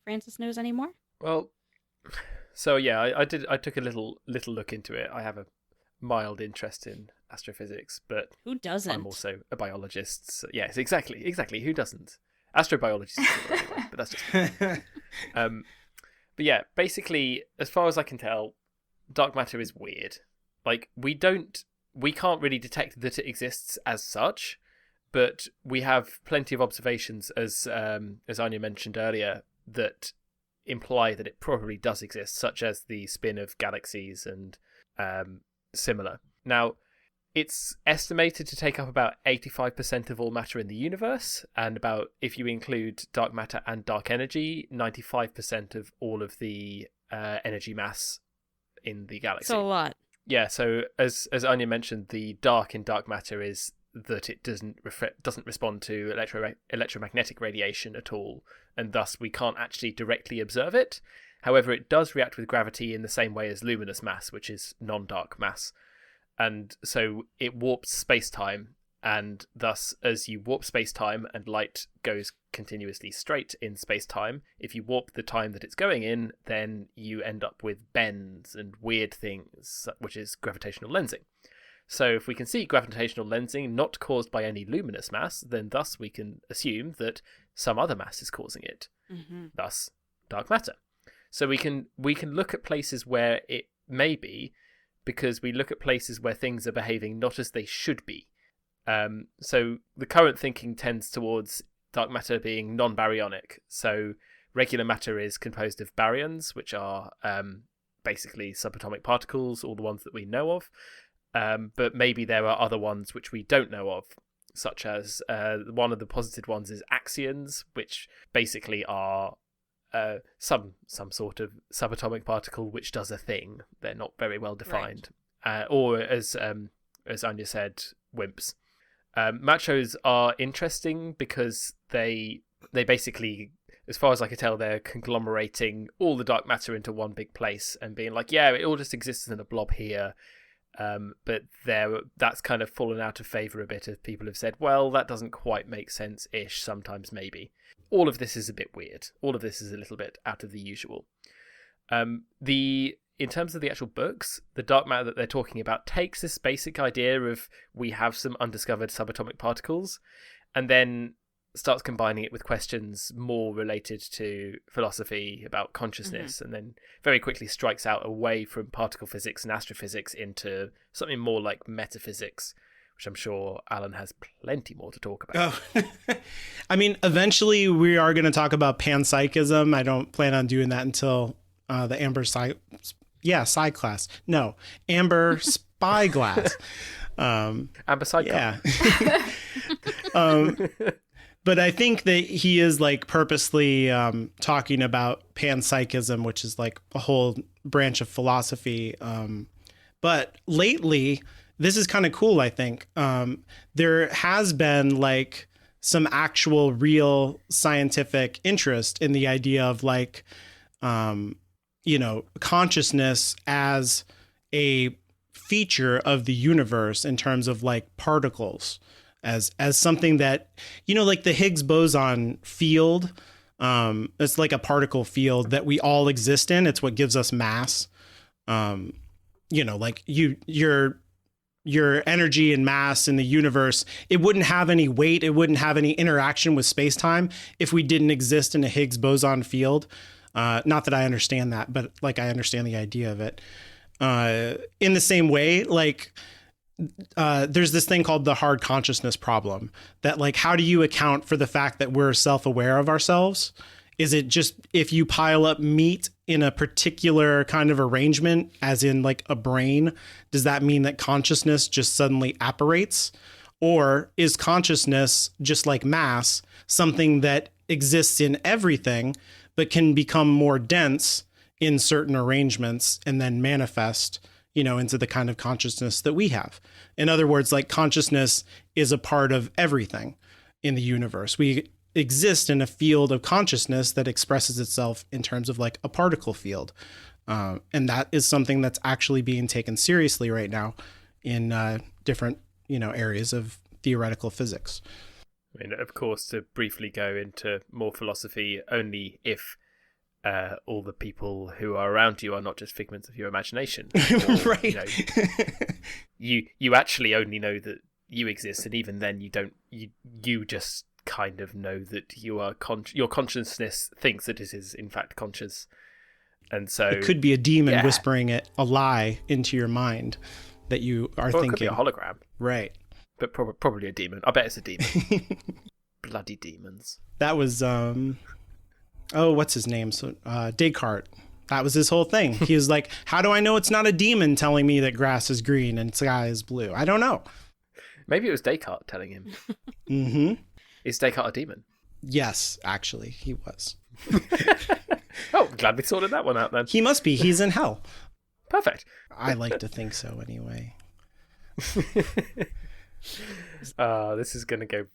Francis knows any more. Well, so yeah, I took a little look into it. I have a mild interest in astrophysics, but who doesn't? I'm also a biologist. So yes, exactly. Who doesn't? Astrobiology is cool anyway, but that's just but yeah, basically, as far as I can tell, dark matter is weird. Like, we can't really detect that it exists as such, but we have plenty of observations, as Anya mentioned earlier, that imply that it probably does exist, such as the spin of galaxies and similar. Now, it's estimated to take up about 85% of all matter in the universe, and about, if you include dark matter and dark energy, 95% of all of the energy mass in the galaxy. So a lot. Yeah, so as Anya mentioned, the dark in dark matter is that it doesn't respond to electromagnetic radiation at all, and thus we can't actually directly observe it. However, it does react with gravity in the same way as luminous mass, which is non-dark mass. And so it warps space-time, and thus, as you warp space-time and light goes continuously straight in space-time, if you warp the time that it's going in, then you end up with bends and weird things, which is gravitational lensing. So if we can see gravitational lensing not caused by any luminous mass, then thus we can assume that some other mass is causing it, thus dark matter. So we can look at places where it may be, because we look at places where things are behaving not as they should be. So the current thinking tends towards dark matter being non-baryonic. So regular matter is composed of baryons, which are basically subatomic particles, all the ones that we know of. But maybe there are other ones which we don't know of, such as one of the posited ones is axions, which basically are some sort of subatomic particle which does a thing. They're not very well defined. Right. Or as Anya said, WIMPs. Machos are interesting because they basically as far as I could tell, they're conglomerating all the dark matter into one big place and being like, yeah, it all just exists in a blob here. But that's kind of fallen out of favour a bit, as people have said, well, that doesn't quite make sense-ish, sometimes maybe. All of this is a bit weird. All of this is a little bit out of the usual. In terms of the actual books, the dark matter that they're talking about takes this basic idea of we have some undiscovered subatomic particles, and then starts combining it with questions more related to philosophy about consciousness, and then very quickly strikes out away from particle physics and astrophysics into something more like metaphysics, which I'm sure Alan has plenty more to talk about. Oh. I mean, eventually we are going to talk about panpsychism. I don't plan on doing that until the Amber Psi class. No, Amber Spyglass. Amber Psycho. Yeah. But I think that he is like purposely talking about panpsychism, which is like a whole branch of philosophy. But lately, this is kind of cool, I think. There has been like some actual real scientific interest in the idea of like, consciousness as a feature of the universe in terms of like particles. As something that, like the Higgs boson field, it's like a particle field that we all exist in. It's what gives us mass. Like your energy and mass in the universe, it wouldn't have any weight. It wouldn't have any interaction with space-time if we didn't exist in a Higgs boson field. Not that I understand that, but like I understand the idea of it. In the same way, like, there's this thing called the hard consciousness problem, that like, how do you account for the fact that we're self-aware of ourselves? Is it just if you pile up meat in a particular kind of arrangement, as in like a brain, does that mean that consciousness just suddenly apparates? Or is consciousness, just like mass, something that exists in everything, but can become more dense in certain arrangements and then manifest into the kind of consciousness that we have? In other words, like consciousness is a part of everything in the universe. We exist in a field of consciousness that expresses itself in terms of like a particle field. And that is something that's actually being taken seriously right now in different, areas of theoretical physics. I mean, of course, to briefly go into more philosophy, only if all the people who are around you are not just figments of your imagination. Or, right. You actually only know that you exist, and even then you don't. You just kind of know that you are your consciousness thinks that it is in fact conscious, and so it could be a demon whispering a lie into your mind that you are thinking. It could be a hologram, right? But probably a demon. I bet it's a demon. Bloody demons. That was what's his name? So Descartes. That was his whole thing. He was like, how do I know it's not a demon telling me that grass is green and sky is blue? I don't know. Maybe it was Descartes telling him. Mm-hmm. Is Descartes a demon? Yes, actually, he was. Oh, glad we sorted that one out then. He must be. He's in hell. Perfect. I like to think so anyway. This is going to go...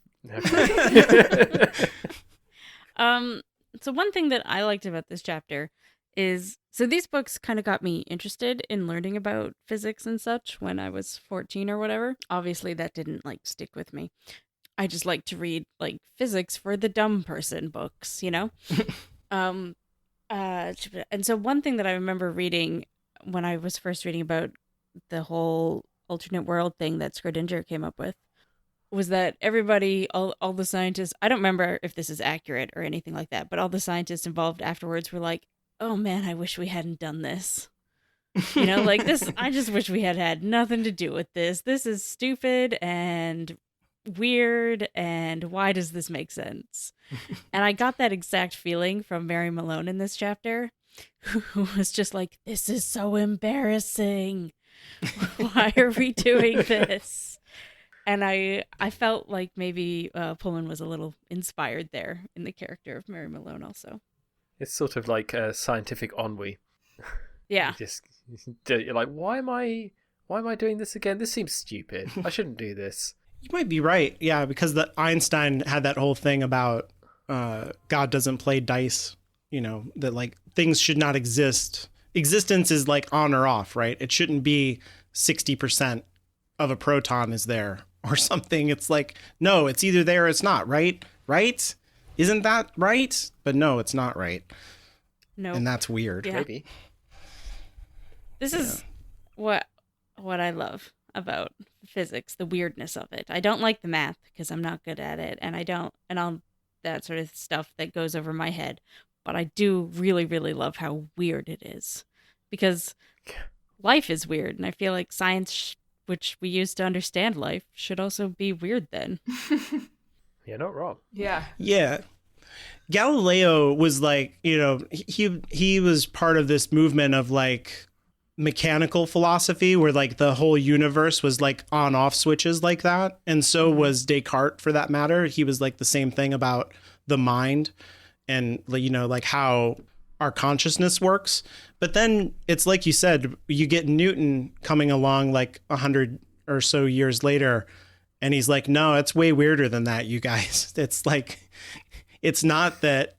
So one thing that I liked about this chapter is, so these books kind of got me interested in learning about physics and such when I was 14 or whatever. Obviously that didn't like stick with me. I just like to read like physics for the dumb person books, and so one thing that I remember reading when I was first reading about the whole alternate world thing that Schrodinger came up with was that everybody, all the scientists, I don't remember if this is accurate or anything like that, but all the scientists involved afterwards were like, oh man, I wish we hadn't done this. Like this, I just wish we had nothing to do with this. This is stupid and weird, and why does this make sense? And I got that exact feeling from Mary Malone in this chapter, who was just like, this is so embarrassing. Why are we doing this? And I felt like maybe Pullman was a little inspired there in the character of Mary Malone also. It's sort of like a scientific ennui. Yeah. You're like, why am I doing this again? This seems stupid. I shouldn't do this. You might be right. Yeah, because Einstein had that whole thing about God doesn't play dice, that like things should not exist. Existence is like on or off, right? It shouldn't be 60% of a proton is there or something. It's like, no, it's either there or it's not, right? Right? Isn't that right? But no, it's not right. No. And that's weird. Yeah. Maybe. This is what I love about physics, the weirdness of it. I don't like the math because I'm not good at it, and all that sort of stuff that goes over my head. But I do really, really love how weird it is, because life is weird, and I feel like science, which we use to understand life, should also be weird then. You're not wrong. Yeah. Yeah. Galileo was like, he was part of this movement of like mechanical philosophy where like the whole universe was like on off switches like that. And so was Descartes, for that matter. He was like the same thing about the mind and, like how our consciousness works. But then it's like you said, you get Newton coming along like 100 or so years later, and he's like, no, it's way weirder than that, you guys. It's like, it's not that,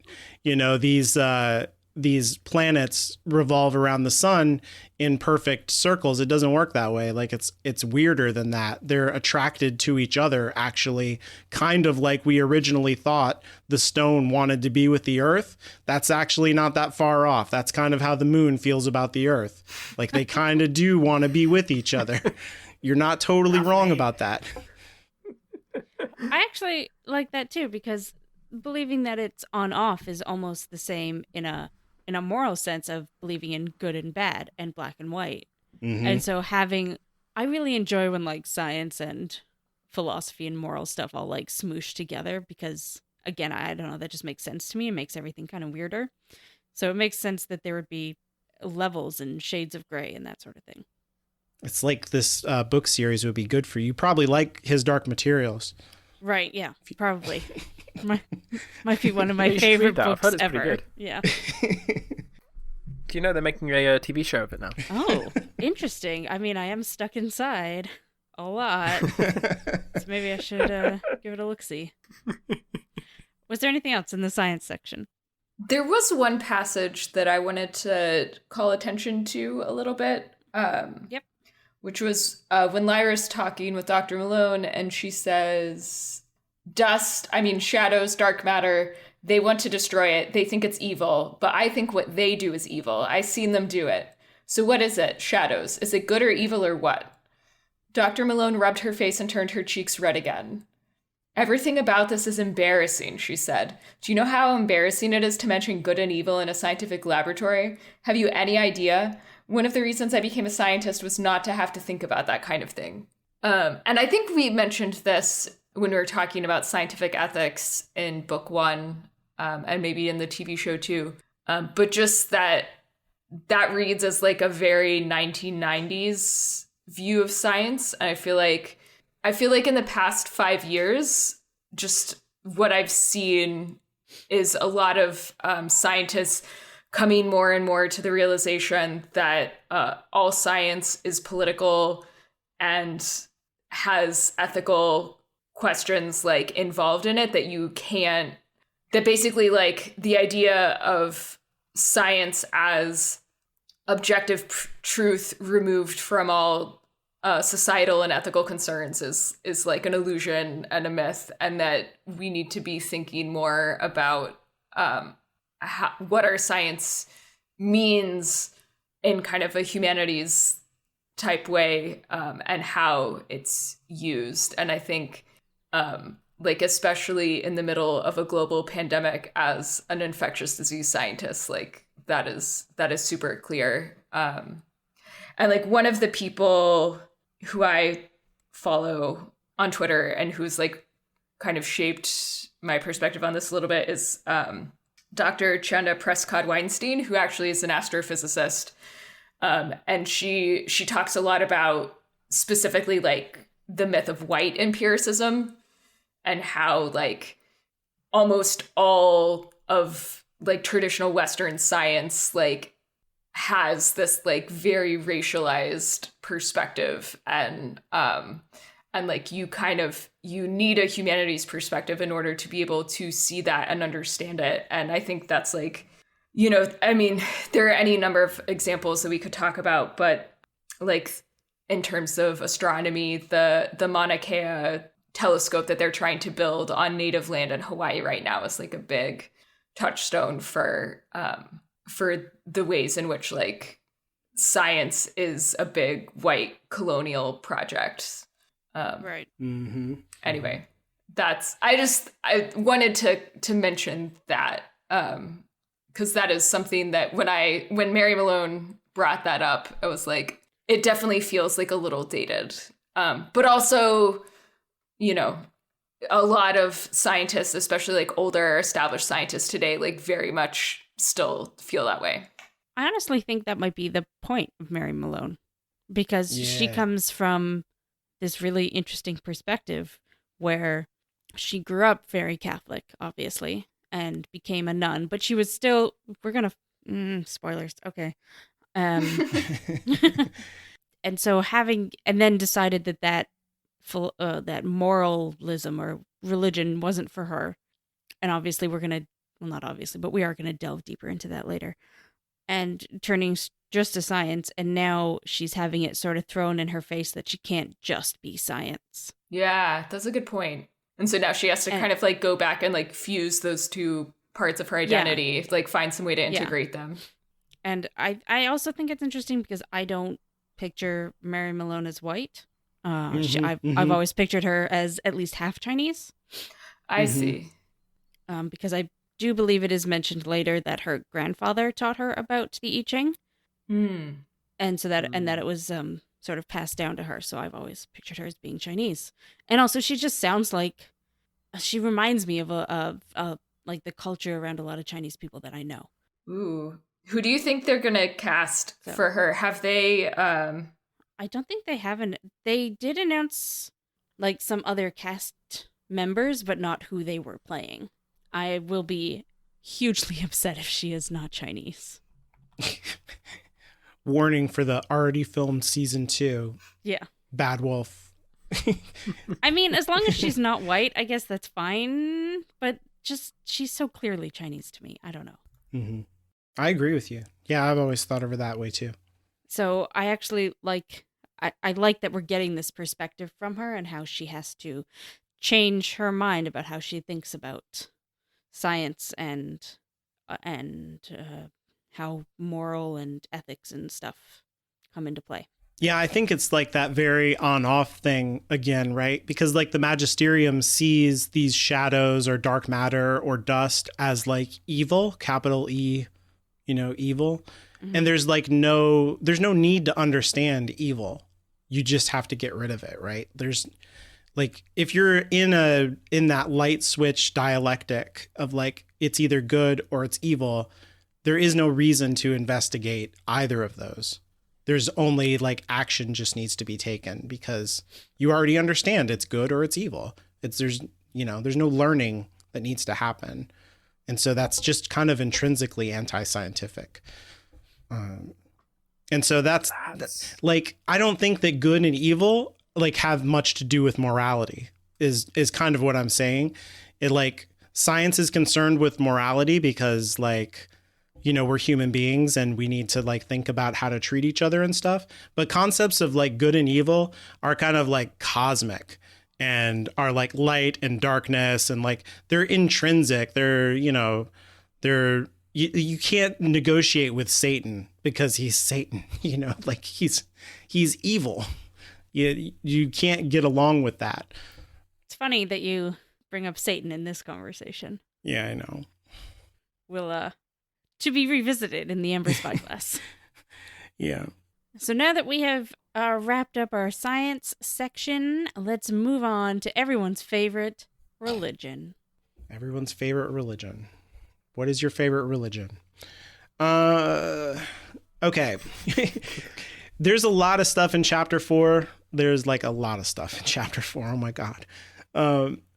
these planets revolve around the sun in perfect circles. It doesn't work that way. Like it's weirder than that. They're attracted to each other, actually, kind of like we originally thought the stone wanted to be with the earth. That's actually not that far off. That's kind of how the moon feels about the earth. Like they kind of do want to be with each other. You're not totally wrong about that. I actually like that too, because believing that it's on off is almost the same in a moral sense of believing in good and bad and black and white. Mm-hmm. And so I really enjoy when like science and philosophy and moral stuff all like smoosh together, because again, I don't know, that just makes sense to me. It makes everything kind of weirder. So it makes sense that there would be levels and shades of gray and that sort of thing. It's like this book series would be good for you. Probably like His Dark Materials. Right, yeah, probably. Might be one of my You should favorite read that. I've books heard it's ever. pretty good. Yeah. Do you know they're making a TV show of it now? Oh, interesting. I mean, I am stuck inside a lot. So maybe I should give it a look-see. Was there anything else in the science section? There was one passage that I wanted to call attention to a little bit. Yep. Which was when Lyra's talking with Dr. Malone, and she says, shadows, dark matter, they want to destroy it. They think it's evil, but I think what they do is evil. I've seen them do it. So what is it? Shadows. Is it good or evil or what? Dr. Malone rubbed her face and turned her cheeks red again. Everything about this is embarrassing, she said. Do you know how embarrassing it is to mention good and evil in a scientific laboratory? Have you any idea? One of the reasons I became a scientist was not to have to think about that kind of thing. And I think we mentioned this when we were talking about scientific ethics in book 1, and maybe in the TV show too. But just that reads as like a very 1990s view of science. And I feel like in the past 5 years, just what I've seen is a lot of scientists coming more and more to the realization that all science is political and has ethical questions like involved in it, that basically like the idea of science as objective truth removed from all societal and ethical concerns is like an illusion and a myth, and that we need to be thinking more about what our science means in kind of a humanities type way, and how it's used. And I think like especially in the middle of a global pandemic as an infectious disease scientist, like that is super clear. And like one of the people who I follow on Twitter and who's like kind of shaped my perspective on this a little bit is Dr. Chanda Prescott-Weinstein, who actually is an astrophysicist. And she talks a lot about specifically like the myth of white empiricism and how like almost all of like traditional Western science like has this like very racialized perspective, and And like you need a humanities perspective in order to be able to see that and understand it. And I think that's like, I mean, there are any number of examples that we could talk about, but like in terms of astronomy, the Mauna Kea telescope that they're trying to build on native land in Hawaii right now is like a big touchstone for the ways in which like science is a big white colonial project. Right. Mm-hmm. Anyway, I wanted to mention that because that is something that when Mary Malone brought that up, I was like, it definitely feels like a little dated. But also, a lot of scientists, especially like older established scientists today, like very much still feel that way. I honestly think that might be the point of Mary Malone, because she comes from this really interesting perspective where she grew up very Catholic, obviously, and became a nun, but she was still, spoilers, okay. And so and then decided that moralism or religion wasn't for her. And obviously not obviously, but we are going to delve deeper into that later. And turning just to science, and now she's having it sort of thrown in her face that she can't just be science. Yeah, that's a good point. And so now she has to kind of like go back and like fuse those two parts of her identity, like find some way to integrate them. And I also think it's interesting because I don't picture Mary Malone as white. I've always pictured her as at least half Chinese. I see. Because I do believe it is mentioned later that her grandfather taught her about the I Ching. And so that it was sort of passed down to her. So I've always pictured her as being Chinese. And also she just sounds like, she reminds me of like the culture around a lot of Chinese people that I know. Ooh. Who do you think they're going to cast for her? Have they I don't think they haven't. They did announce like some other cast members, but not who they were playing. I will be hugely upset if she is not Chinese. Warning for the already filmed season 2. Yeah. Bad Wolf. I mean, as long as she's not white, I guess that's fine. But just, she's so clearly Chinese to me. I don't know. Mm-hmm. I agree with you. Yeah, I've always thought of her that way too. So I actually I like that we're getting this perspective from her and how she has to change her mind about how she thinks about science and how moral and ethics and stuff come into play. Yeah, I think it's like that very on-off thing again, right? Because like the Magisterium sees these shadows or dark matter or dust as like evil, capital E, evil. Mm-hmm. And there's no need to understand evil. You just have to get rid of it, right? There's like, if you're in that light switch dialectic of like, it's either good or it's evil, there is no reason to investigate either of those. There's only like action just needs to be taken because you already understand it's good or it's evil. There's no learning that needs to happen. And so that's just kind of intrinsically anti-scientific. And so that's like, I don't think that good and evil like have much to do with morality is kind of what I'm saying. It like science is concerned with morality because like, we're human beings and we need to like think about how to treat each other and stuff. But concepts of like good and evil are kind of like cosmic and are like light and darkness and like they're intrinsic. You can't negotiate with Satan because he's Satan, like he's evil. You can't get along with that. It's funny that you bring up Satan in this conversation. Yeah, I know. We'll to be revisited in the Amber Spyglass. Yeah. So now that we have wrapped up our science section, let's move on to everyone's favorite religion. Everyone's favorite religion. What is your favorite religion? Okay. There's a lot of stuff in chapter 4. There's like a lot of stuff in chapter 4. Oh my God.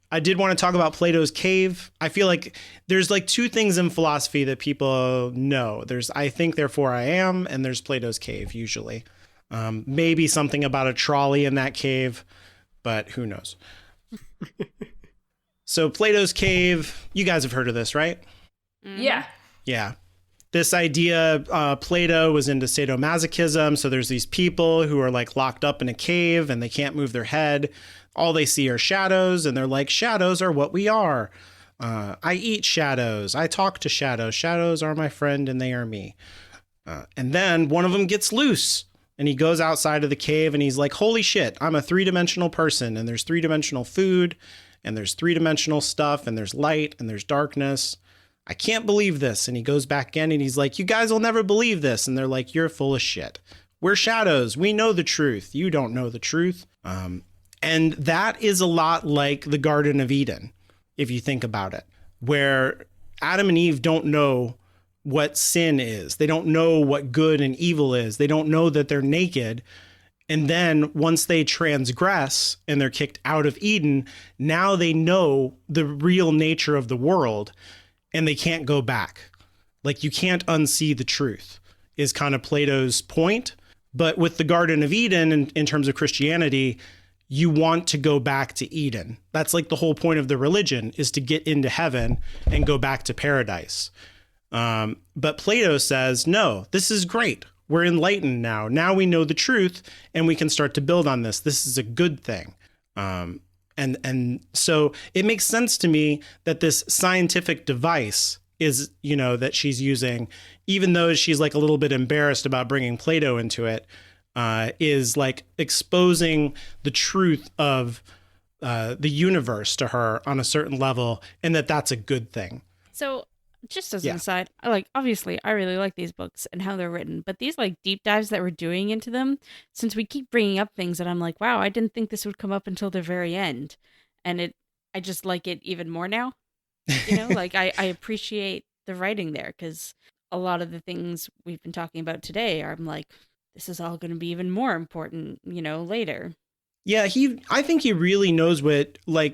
I did want to talk about Plato's cave. I feel like there's like two things in philosophy that people know. There's I think, therefore I am, and there's Plato's cave usually. Maybe something about a trolley in that cave, but who knows? So Plato's cave, you guys have heard of this, right? Yeah. Yeah. This idea, Plato was into sadomasochism. So there's these people who are like locked up in a cave and they can't move their head. All they see are shadows, and they're like, shadows are what we are. I eat shadows. I talk to shadows. Shadows are my friend and they are me. And then one of them gets loose and he goes outside of the cave and he's like, holy shit, I'm a 3-dimensional person, and there's 3-dimensional food and there's 3-dimensional stuff and there's light and there's darkness. I can't believe this. And he goes back in and he's like, you guys will never believe this. And they're like, you're full of shit. We're shadows. We know the truth. You don't know the truth. And that is a lot like the Garden of Eden, if you think about it, where Adam and Eve don't know what sin is. They don't know what good and evil is. They don't know that they're naked. And then once they transgress and they're kicked out of Eden, now they know the real nature of the world. And they can't go back. Like, you can't unsee the truth, is kind of Plato's point. But with the Garden of Eden, in terms of Christianity, you want to go back to Eden. That's like the whole point of the religion, is to get into heaven and go back to paradise. But Plato says, no, this is great. We're enlightened now. Now we know the truth and we can start to build on this. This is a good thing. And so it makes sense to me that this scientific device is, that she's using, even though she's like a little bit embarrassed about bringing Plato into it, is like exposing the truth of the universe to her on a certain level, and that's a good thing. So just as an aside, obviously I really like these books and how they're written, but these like deep dives that we're doing into them, since we keep bringing up things that I'm like, wow, I didn't think this would come up until the very end. And I just like it even more now, I appreciate the writing there, because a lot of the things we've been talking about today I'm like, this is all going to be even more important, later. Yeah. I think he really knows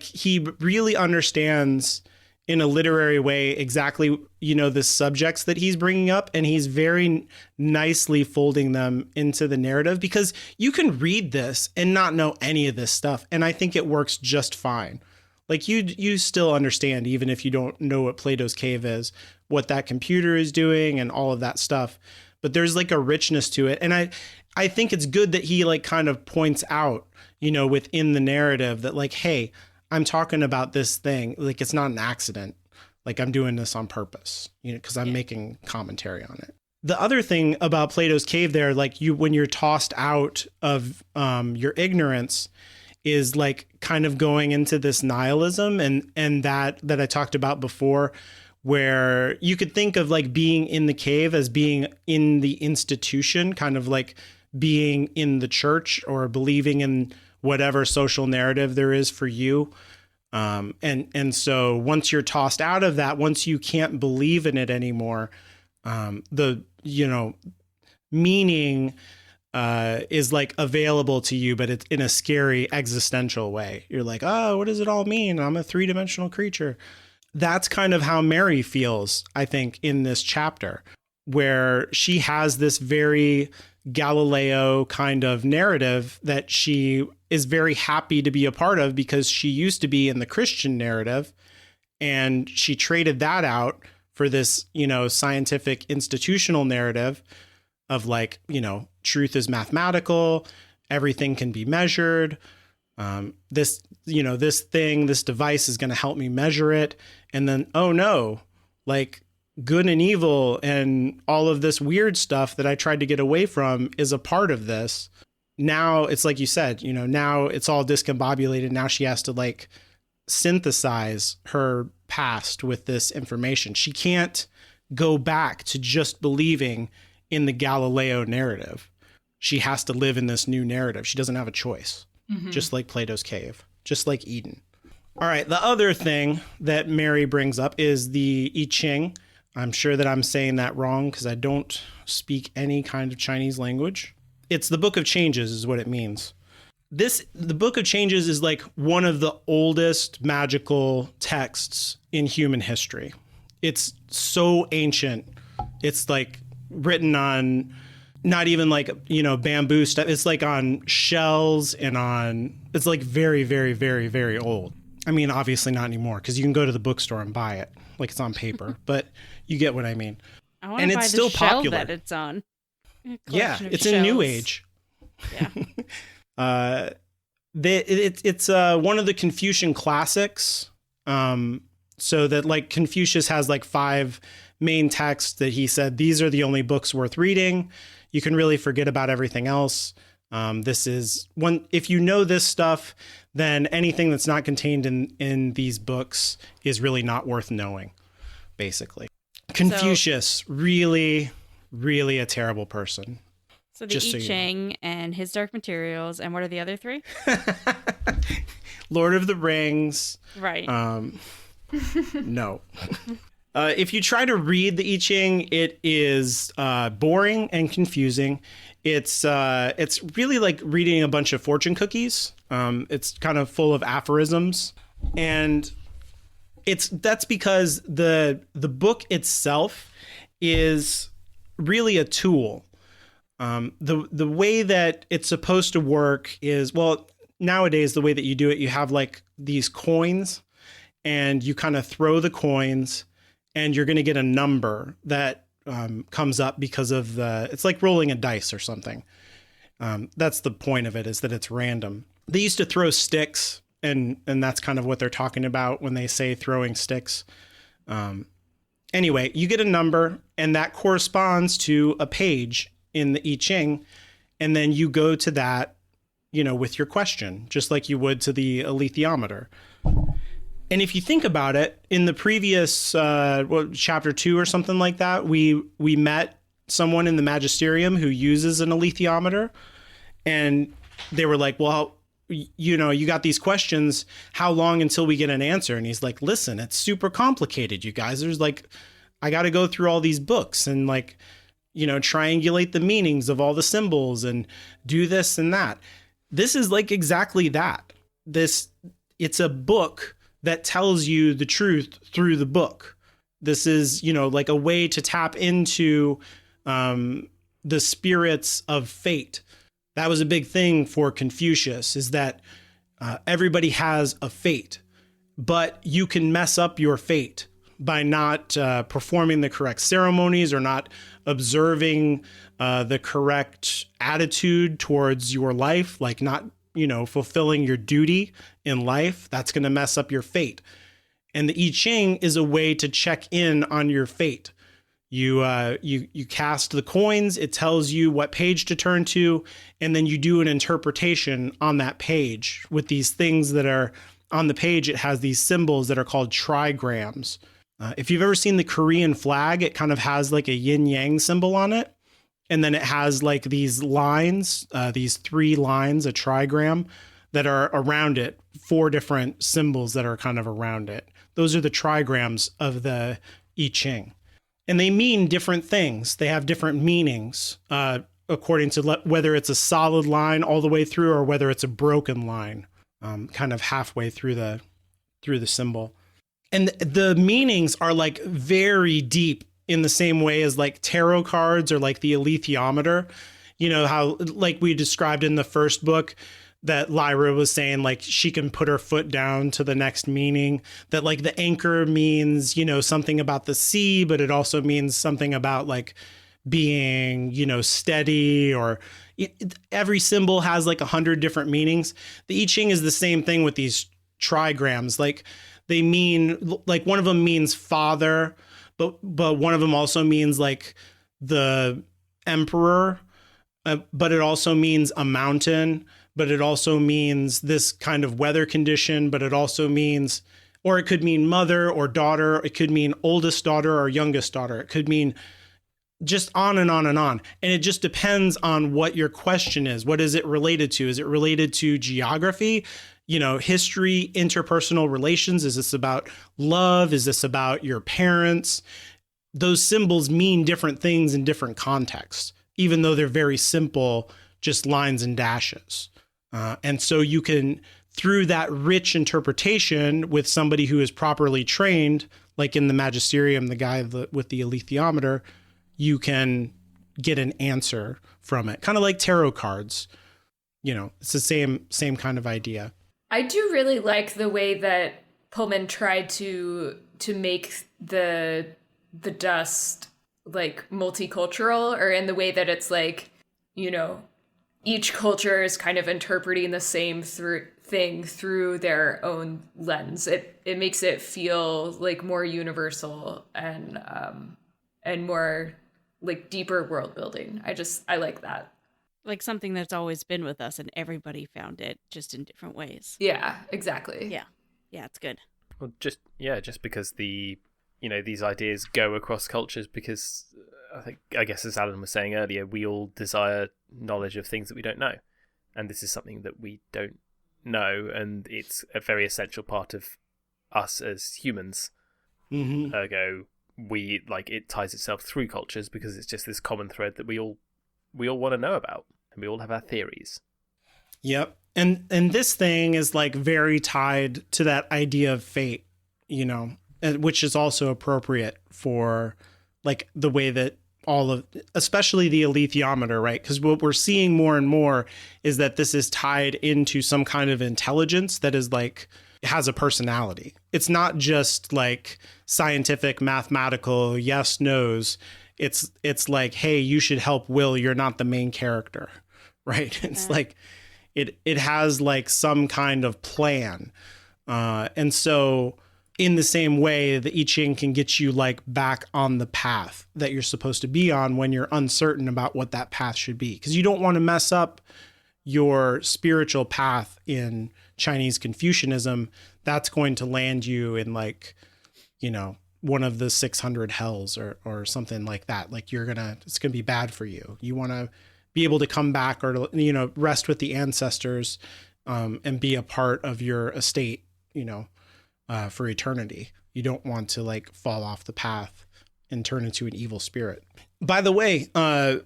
he really understands in a literary way exactly, the subjects that he's bringing up, and he's very nicely folding them into the narrative, because you can read this and not know any of this stuff. And I think it works just fine. Like you still understand, even if you don't know what Plato's cave is, what that computer is doing and all of that stuff. But there's like a richness to it. And I think it's good that he like kind of points out, within the narrative that like, hey, I'm talking about this thing. Like, it's not an accident. Like, I'm doing this on purpose, because I'm making commentary on it. The other thing about Plato's cave there, like when you're tossed out of your ignorance, is like kind of going into this nihilism and that I talked about before, where you could think of like being in the cave as being in the institution, kind of like being in the church or believing in whatever social narrative there is for you. And so once you're tossed out of that, once you can't believe in it anymore, the meaning is like available to you, but it's in a scary existential way. You're like, oh, what does it all mean? I'm a 3-dimensional creature. That's kind of how Mary feels, I think, in this chapter, where she has this very Galileo kind of narrative that she is very happy to be a part of, because she used to be in the Christian narrative and she traded that out for this, scientific institutional narrative of like, truth is mathematical, everything can be measured. This device is going to help me measure it. And then, oh no, like good and evil and all of this weird stuff that I tried to get away from is a part of this. Now it's like you said, now it's all discombobulated. Now she has to like synthesize her past with this information. She can't go back to just believing in the Galileo narrative. She has to live in this new narrative. She doesn't have a choice, just like Plato's cave, just like Eden. All right. The other thing that Mary brings up is the I Ching. I'm sure that I'm saying that wrong because I don't speak any kind of Chinese language. It's the Book of Changes is what it means. The Book of Changes is like one of the oldest magical texts in human history. It's so ancient. It's like written on not even like, bamboo stuff. It's like on shells and it's like very, very, very, very old. I mean, obviously not anymore because you can go to the bookstore and buy it. Like it's on paper, but you get what I mean. I want And to buy it's the still shell popular. that it's on. Yeah, Collection of it's in New shells. Age. Yeah. It's one of the Confucian classics. So that like Confucius has like 5 main texts that he said, these are the only books worth reading. You can really forget about everything else. This is one, if you know this stuff, then anything that's not contained in these books is really not worth knowing, basically. Confucius, really, really a terrible person. So the I Ching and his Dark Materials, and what are the other 3? Lord of the Rings. Right. No. If you try to read the I Ching, it is boring and confusing. It's really like reading a bunch of fortune cookies. It's kind of full of aphorisms, and that's because the book itself is really a tool. The way that it's supposed to work is, well, nowadays the way that you do it, you have like these coins, and you kind of throw the coins, and you're going to get a number that comes up because of it's like rolling a dice or something. That's the point of it, is that it's random. They used to throw sticks, and that's kind of what they're talking about when they say throwing sticks. Anyway, you get a number, and that corresponds to a page in the I Ching, and then you go to that, with your question, just like you would to the alethiometer. And if you think about it, in the previous chapter 2 or something like that, we met someone in the magisterium who uses an alethiometer, and they were like, well, you got these questions, how long until we get an answer? And he's like, listen, it's super complicated, you guys. There's like, I got to go through all these books and like, triangulate the meanings of all the symbols and do this and that. This is like exactly that. It's a book that tells you the truth through the book. This is, like a way to tap into the spirits of fate. That was a big thing for Confucius, is that everybody has a fate, but you can mess up your fate by not performing the correct ceremonies or not observing the correct attitude towards your life, like not, fulfilling your duty in life. That's going to mess up your fate. And the I Ching is a way to check in on your fate. You cast the coins, it tells you what page to turn to, and then you do an interpretation on that page with these things that are on the page. It has these symbols that are called trigrams. If you've ever seen the Korean flag, it kind of has like a yin yang symbol on it. And then it has like these lines, these 3 lines, a trigram, that are around it, 4 different symbols that are kind of around it. Those are the trigrams of the I Ching. And they mean different things. They have different meanings according to whether it's a solid line all the way through or whether it's a broken line, kind of halfway through the symbol. And the meanings are like very deep, in the same way as like tarot cards or like the alethiometer. How, like we described in the first book, that Lyra was saying, like, she can put her foot down to the next meaning, that like the anchor means, something about the sea, but it also means something about like being, steady, or every symbol has like 100 different meanings. The I Ching is the same thing with these trigrams. Like they mean, like one of them means father, but one of them also means like the emperor, but it also means a mountain, but it also means this kind of weather condition, but it also means, or it could mean mother or daughter. It could mean oldest daughter or youngest daughter. It could mean just on and on and on. And it just depends on what your question is. What is it related to? Is it related to geography? History, interpersonal relations? Is this about love? Is this about your parents? Those symbols mean different things in different contexts, even though they're very simple, just lines and dashes. And so you can, through that rich interpretation with somebody who is properly trained, like in the magisterium, the guy with the alethiometer, you can get an answer from it, kind of like tarot cards. It's the same kind of idea. I do really like the way that Pullman tried to make the dust like multicultural, or in the way that it's like, each culture is kind of interpreting the same thing through their own lens. It makes it feel like more universal and more like deeper world building. I like that. Like something that's always been with us and everybody found it just in different ways. Yeah, exactly. Yeah, it's good. Well, just because these ideas go across cultures, because I guess as Alan was saying earlier, we all desire knowledge of things that we don't know, and this is something that we don't know, and it's a very essential part of us as humans. Mm-hmm. Ergo, it ties itself through cultures because it's just this common thread that we all want to know about, and we all have our theories. Yep. And this thing is like very tied to that idea of fate, which is also appropriate for like the way that especially the alethiometer, right? Because what we're seeing more and more is that this is tied into some kind of intelligence that is like, has a personality. It's not just like scientific, mathematical, yes, no's. It's like, hey, you should help Will. You're not the main character, right? It's like, it has like some kind of plan. And so in the same way, the I Ching can get you like back on the path that you're supposed to be on when you're uncertain about what that path should be. Because you don't want to mess up your spiritual path in Chinese Confucianism. That's going to land you in like, one of the 600 hells or something like that. Like it's going to be bad for you. You want to be able to come back or, rest with the ancestors and be a part of your estate, for eternity. You don't want to like fall off the path and turn into an evil spirit. By the way,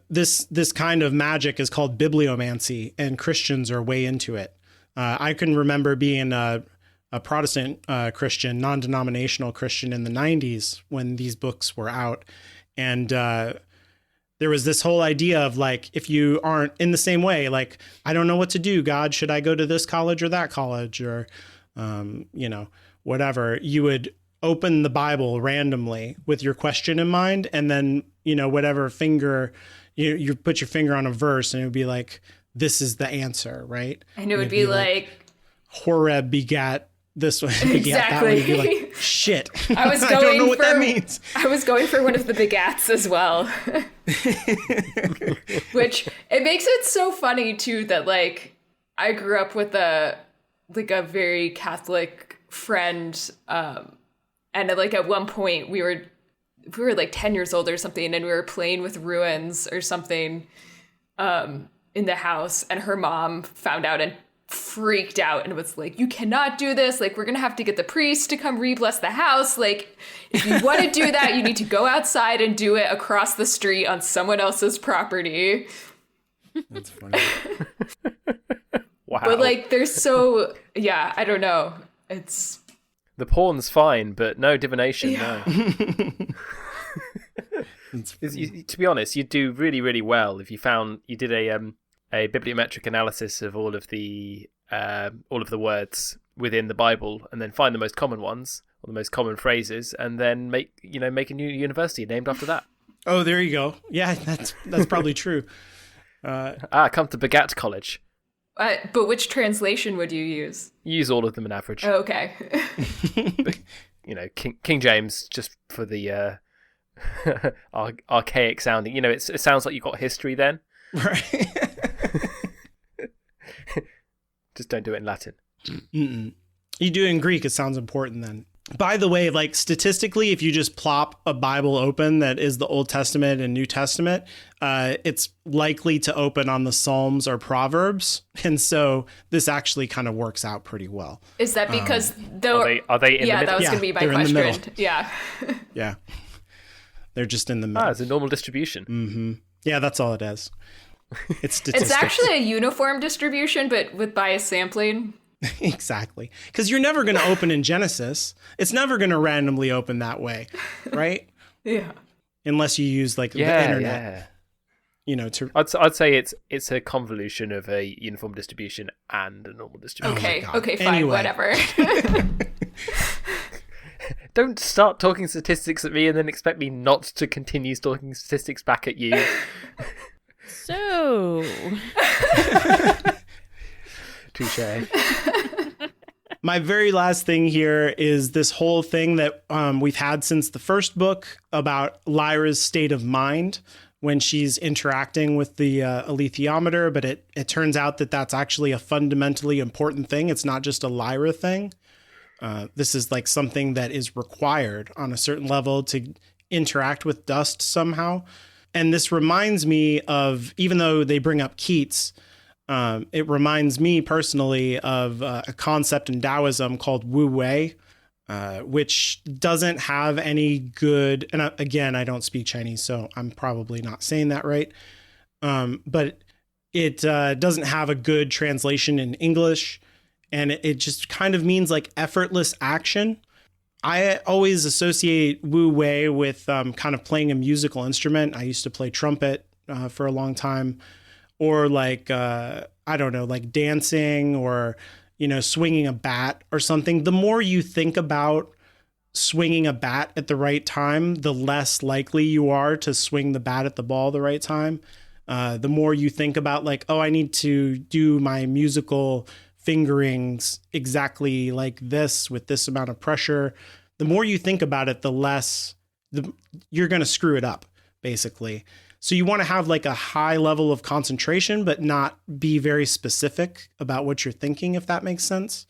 this kind of magic is called bibliomancy, and Christians are way into it. I can remember being a Protestant Christian, non-denominational Christian in the 90s when these books were out. And there was this whole idea of like, if you aren't in the same way, like, I don't know what to do, God, should I go to this college or that college or, whatever, you would open the Bible randomly with your question in mind. And then, whatever finger, you put your finger on a verse and it would be like, this is the answer, right? And it would be like Horeb begat this one. Exactly. That one. You'd be like, shit. I was going I don't know what that means. I was going for one of the begats as well. Which it makes it so funny too that like I grew up with a very Catholic friend, and like at one point we were like 10 years old or something, and we were playing with ruins or something in the house, and her mom found out and freaked out and was like, you cannot do this, like we're gonna have to get the priest to come re-bless the house, like if you want to do that you need to go outside and do it across the street on someone else's property. That's funny. Wow. But like they're so, yeah, I don't know, it's the porn's fine, but no divination. Yeah. No. To be honest, you'd do really, really well if you did a bibliometric analysis of all of the words within the Bible, and then find the most common ones or the most common phrases, and then make a new university named after that. Oh, there you go. Yeah, that's probably true. Come to Begat College. But which translation would you use? Use all of them in average. Oh, okay. But, King James, just for the archaic sounding. It sounds like you got history then. Right. Just don't do it in Latin. Mm-mm. You do it in Greek, it sounds important then. By the way, like statistically, if you just plop a Bible open that is the Old Testament and New Testament, it's likely to open on the Psalms or Proverbs. And so this actually kind of works out pretty well. Is that because are they in the middle? Yeah, that was going to be my question. Yeah. Yeah. They're just in the middle. It's a normal distribution. Mm-hmm. Yeah, that's all it is. It's statistics. It's actually a uniform distribution, but with bias sampling. Exactly. Because you're never going to open in Genesis. It's never going to randomly open that way, right? Yeah. Unless you use like the internet. to I'd say it's a convolution of a uniform distribution and a normal distribution. Okay, God. okay, fine, Anyway. whatever. Don't start talking statistics at me and then expect me not to continue talking statistics back at you. So, Touche. My very last thing here is this whole thing that we've had since the first book about Lyra's state of mind when she's interacting with the alethiometer, but it turns out that that's actually a fundamentally important thing. It's not just a Lyra thing. This is like something that is required on a certain level to interact with dust somehow. And this reminds me of, even though they bring up Keats, it reminds me personally of a concept in Taoism called Wu Wei, which doesn't have any good, and again, I don't speak Chinese, so I'm probably not saying that right. But it doesn't have a good translation in English, and it just kind of means like effortless action. I always associate Wu Wei with kind of playing a musical instrument. I used to play trumpet for a long time, or like, I don't know, like dancing or, swinging a bat or something. The more you think about swinging a bat at the right time, the less likely you are to swing the bat at the ball the right time. The more you think about like, oh, I need to do my musical fingerings exactly like this with this amount of pressure. The more you think about it, the less you're going to screw it up, basically. So you want to have like a high level of concentration, but not be very specific about what you're thinking, if that makes sense.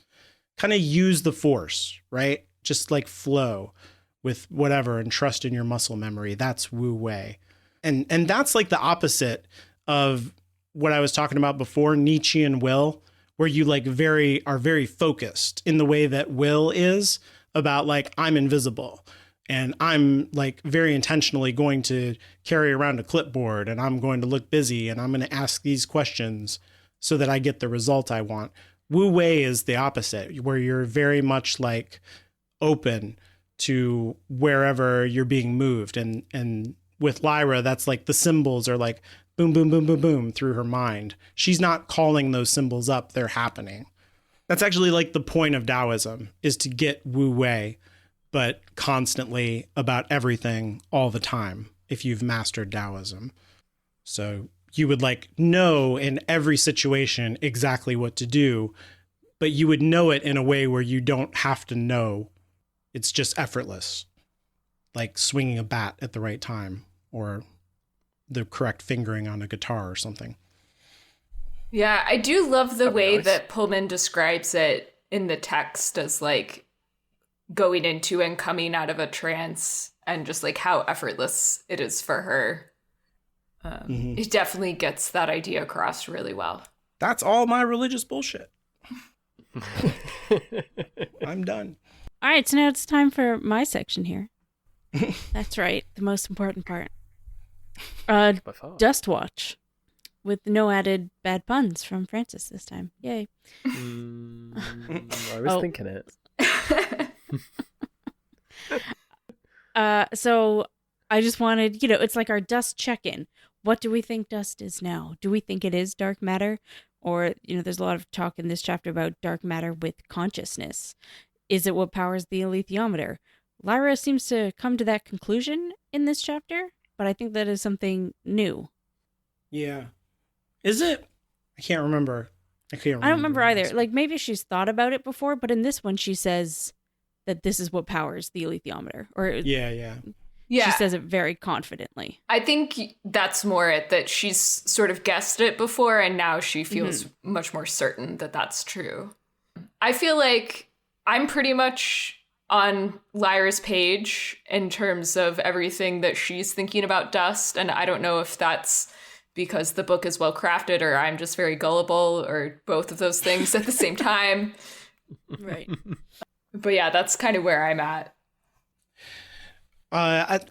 Kind of use the force, right? Just like flow with whatever and trust in your muscle memory. That's Wu Wei. And that's like the opposite of what I was talking about before, Nietzschean will, where you like are very focused in the way that will is about like, I'm invisible. And I'm like very intentionally going to carry around a clipboard and I'm going to look busy and I'm going to ask these questions so that I get the result I want. Wu Wei is the opposite, where you're very much like open to wherever you're being moved. And with Lyra, that's like the symbols are like boom, boom, boom, boom, boom through her mind. She's not calling those symbols up. They're happening. That's actually like the point of Taoism, is to get Wu Wei, but constantly about everything all the time if you've mastered Taoism. So you would like know in every situation exactly what to do, but you would know it in a way where you don't have to know. It's just effortless, like swinging a bat at the right time or the correct fingering on a guitar or something. Yeah, I do love the way nice. that Pullman describes it in the text as like going into and coming out of a trance, and just like how effortless it is for her. It definitely gets that idea across really well. That's all my religious bullshit. I'm done. all right, so now it's time for my section here. That's right, the most important part. By far. Dust Watch, with no added bad puns from Francis this time. Yay. I was thinking it. So I just wanted, it's like our dust check-in. What do we think dust is now? Do we think it is dark matter? Or, there's a lot of talk in this chapter about dark matter with consciousness. Is it what powers the alethiometer? Lyra seems to come to that conclusion in this chapter, but I think that is something new. Yeah. Is it? I can't remember. I don't remember either. Like, maybe she's thought about it before, but in this one she says that this is what powers the alethiometer. Or Yeah. Yeah. She says it very confidently. I think that's more it, that she's sort of guessed it before and now she feels much more certain that that's true. I feel like I'm pretty much on Lyra's page in terms of everything that she's thinking about dust, and I don't know if that's because the book is well crafted or I'm just very gullible or both of those things at the same time. Right. But yeah, that's kind of where I'm at.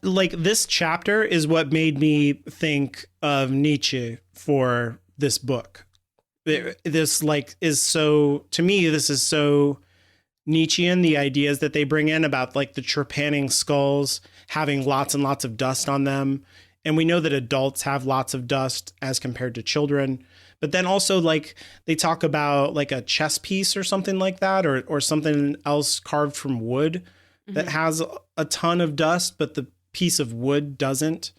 Like this chapter is what made me think of Nietzsche for this book. This is so, to me, this is so Nietzschean, the ideas that they bring in about like the trepanning skulls having lots and lots of dust on them And we know that adults have lots of dust as compared to children. But then also like they talk about like a chess piece or something like that, or something else carved from wood that has a ton of dust, but the piece of wood doesn't.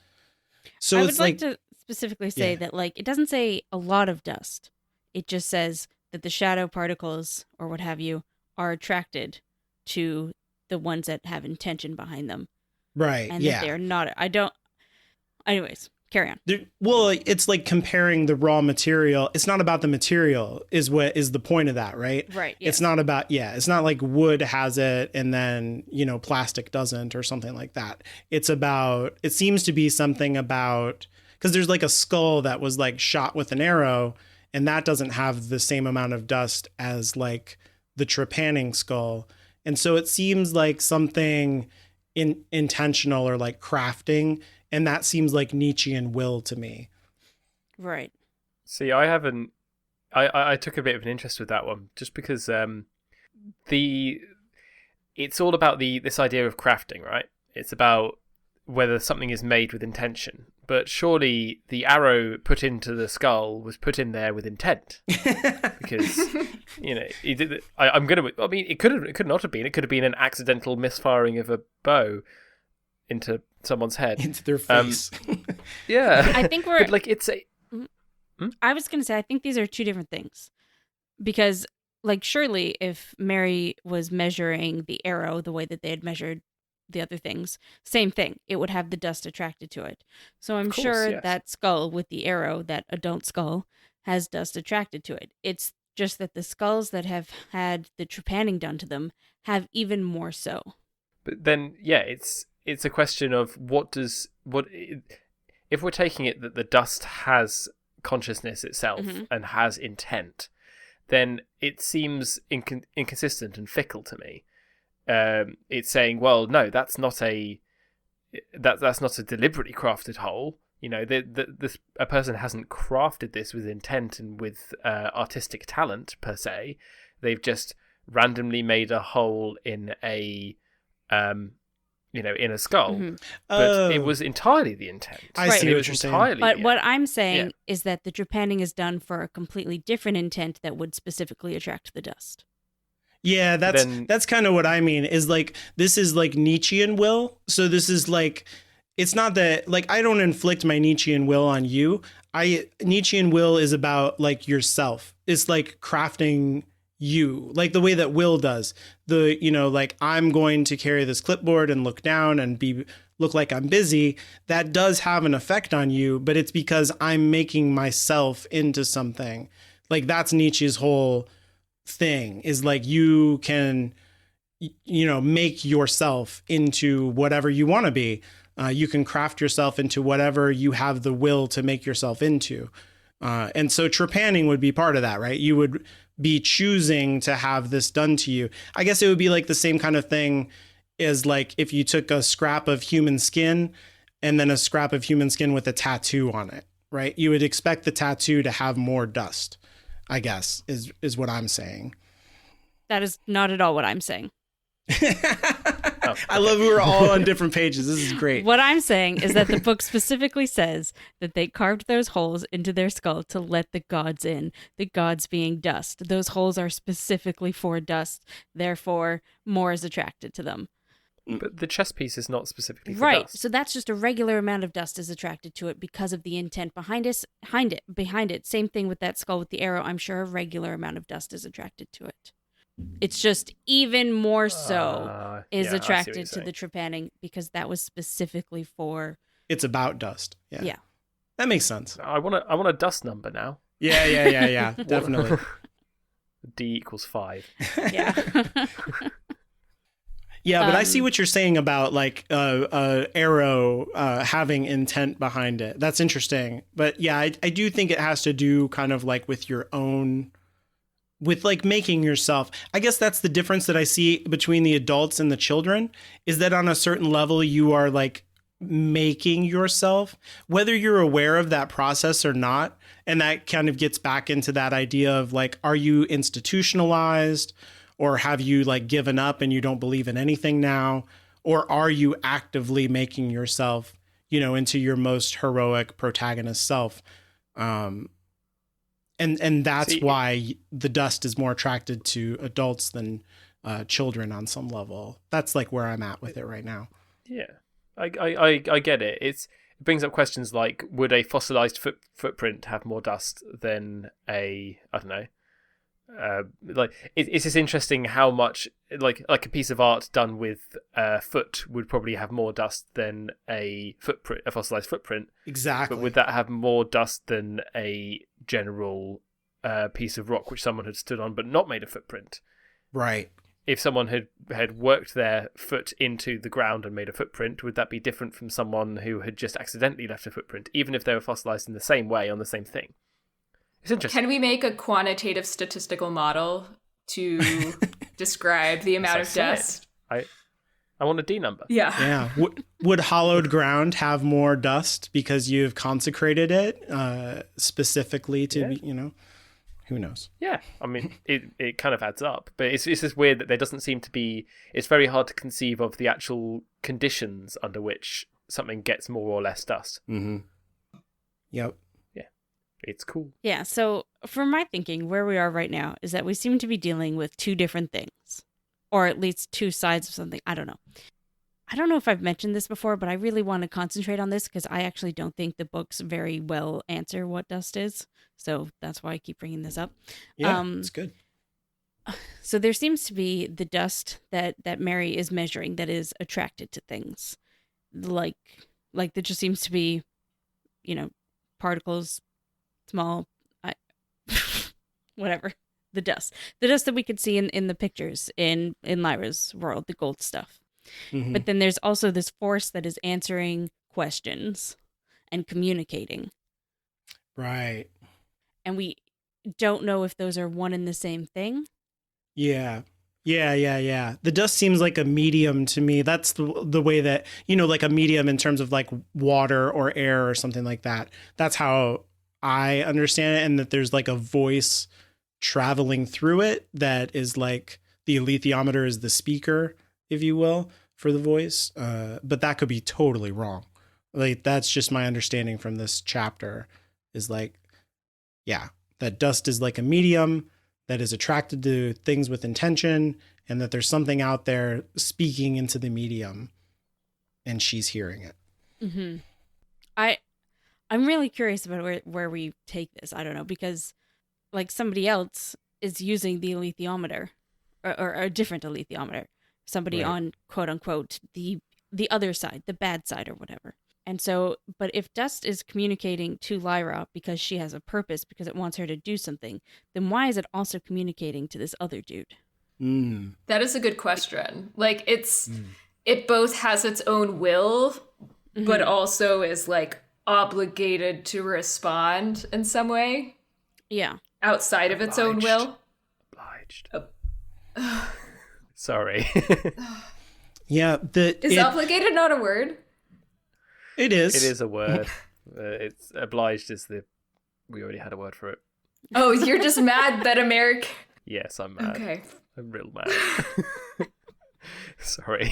So I it's would like to specifically say that like it doesn't say a lot of dust. It just says that the shadow particles or what have you are attracted to the ones that have intention behind them. right. And Yeah. that they're not. Anyways, carry on. Well, it's like comparing the raw material. It's not about the material is what is the point of that, right? Right. It's not about, it's not like wood has it and then, plastic doesn't or something like that. It's about, it seems to be something about, because there's like a skull that was like shot with an arrow and that doesn't have the same amount of dust as like the trepanning skull. And so it seems like something intentional or like crafting. And that seems like Nietzschean will to me. Right. See, I haven't. I took a bit of an interest with that one just because it's all about this idea of crafting, right? It's about whether something is made with intention. But surely the arrow put into the skull was put in there with intent, because he did it. I mean, it could not have been. It could have been an accidental misfiring of a bow into someone's head, into their face. Yeah, I think we're but like it's a. I was going to say, I think these are two different things. Because, like, surely if Mary was measuring the arrow the way that they had measured the other things, same thing. It would have the dust attracted to it. So I'm sure yes. that skull with the arrow, that adult skull, has dust attracted to it. It's just that the skulls that have had the trepanning done to them have even more so. But then, it's a question of if we're taking it that the dust has consciousness itself and has intent, then it seems inconsistent and fickle to me. It's saying, well, no, that's not a deliberately crafted hole. A person hasn't crafted this with intent and with artistic talent per se. They've just randomly made a hole in a in a skull, but it was entirely the intent. I see what you're saying. But what I'm saying is that the trepanning is done for a completely different intent that would specifically attract the dust. Yeah, that's kind of what I mean. Is like this is like Nietzschean will. So this is like, it's not that like I don't inflict my Nietzschean will on you. Nietzschean will is about like yourself. It's like crafting you, like the way that Will does. Like I'm going to carry this clipboard and look down and look like I'm busy. That does have an effect on you, but it's because I'm making myself into something. Like that's Nietzsche's whole thing, is like you can make yourself into whatever you want to be. You can craft yourself into whatever you have the will to make yourself into. And so trepanning would be part of that, right? You would be choosing to have this done to you. I guess it would be like the same kind of thing as like if you took a scrap of human skin and then a scrap of human skin with a tattoo on it, right? You would expect the tattoo to have more dust, I guess, is what I'm saying. That is not at all what I'm saying. I love we're all on different pages. This is great. What I'm saying is that the book specifically says that they carved those holes into their skull to let the gods in, the gods being dust. Those holes are specifically for dust, therefore more is attracted to them. But the chess piece is not specifically for right. dust. So that's just a regular amount of dust is attracted to it because of the intent behind it. Same thing with that skull with the arrow. I'm sure a regular amount of dust is attracted to it. It's just even more so is attracted to the trepanning because that was specifically for. It's about dust. Yeah. That makes sense. I want a dust number now. Yeah. Definitely. D = 5. Yeah. Yeah, but I see what you're saying about like arrow having intent behind it. That's interesting. But yeah, I do think it has to do kind of like with your own, with like making yourself. I guess that's the difference that I see between the adults and the children, is that on a certain level you are like making yourself, whether you're aware of that process or not. And that kind of gets back into that idea of like, are you institutionalized? Or have you like given up and you don't believe in anything now? Or are you actively making yourself into your most heroic protagonist self. And that's why the dust is more attracted to adults than children on some level. That's like where I'm at with it right now. Yeah, I get it. It brings up questions like, would a fossilized footprint have more dust than I don't know. It's just interesting how much like a piece of art done with a foot would probably have more dust than a fossilized footprint. Exactly. But would that have more dust than a general piece of rock which someone had stood on but not made a footprint? Right. If someone had worked their foot into the ground and made a footprint, would that be different from someone who had just accidentally left a footprint, even if they were fossilized in the same way on the same thing? It's interesting. Can we make a quantitative statistical model to describe the amount of dust? I want a D number. Yeah. Yeah. Would hollowed ground have more dust because you've consecrated it specifically to be, who knows? Yeah, I mean, it kind of adds up, but it's just weird that there doesn't seem to be. It's very hard to conceive of the actual conditions under which something gets more or less dust. Mm-hmm. Yep. Yeah, it's cool. Yeah. So for my thinking, where we are right now is that we seem to be dealing with two different things, or at least two sides of something. I don't know. I don't know if I've mentioned this before, but I really want to concentrate on this because I actually don't think the books very well answer what dust is. So that's why I keep bringing this up. Yeah, it's good. So there seems to be the dust that Mary is measuring that is attracted to things. Like there just seems to be, particles, small, whatever, the dust that we could see in the pictures in Lyra's world, the gold stuff. Mm-hmm. But then there's also this force that is answering questions and communicating. Right. And we don't know if those are one and the same thing. Yeah. The dust seems like a medium to me. That's the way that, like a medium in terms of like water or air or something like that. That's how I understand it. And that there's like a voice traveling through it that is like the alethiometer is the speaker, if you will, for the voice. But that could be totally wrong. Like, that's just my understanding from this chapter is like, yeah, that dust is like a medium that is attracted to things with intention, and that there's something out there speaking into the medium, and she's hearing it. Mm-hmm. I'm really curious about where we take this. I don't know, because like somebody else is using the alethiometer or a different alethiometer. Somebody Right. on quote unquote the other side, the bad side or whatever. And so, but if dust is communicating to Lyra because she has a purpose, because it wants her to do something, then why is it also communicating to this other dude? Mm. That is a good question. Like it both has its own will, but also is like obligated to respond in some way Yeah. outside of its own will. Obliged. Sorry. Yeah. Is obligated not a word? It is. It is a word. It's obliged is we already had a word for it. Oh, you're just mad that American. Yes, I'm mad. Okay. I'm real mad. Sorry.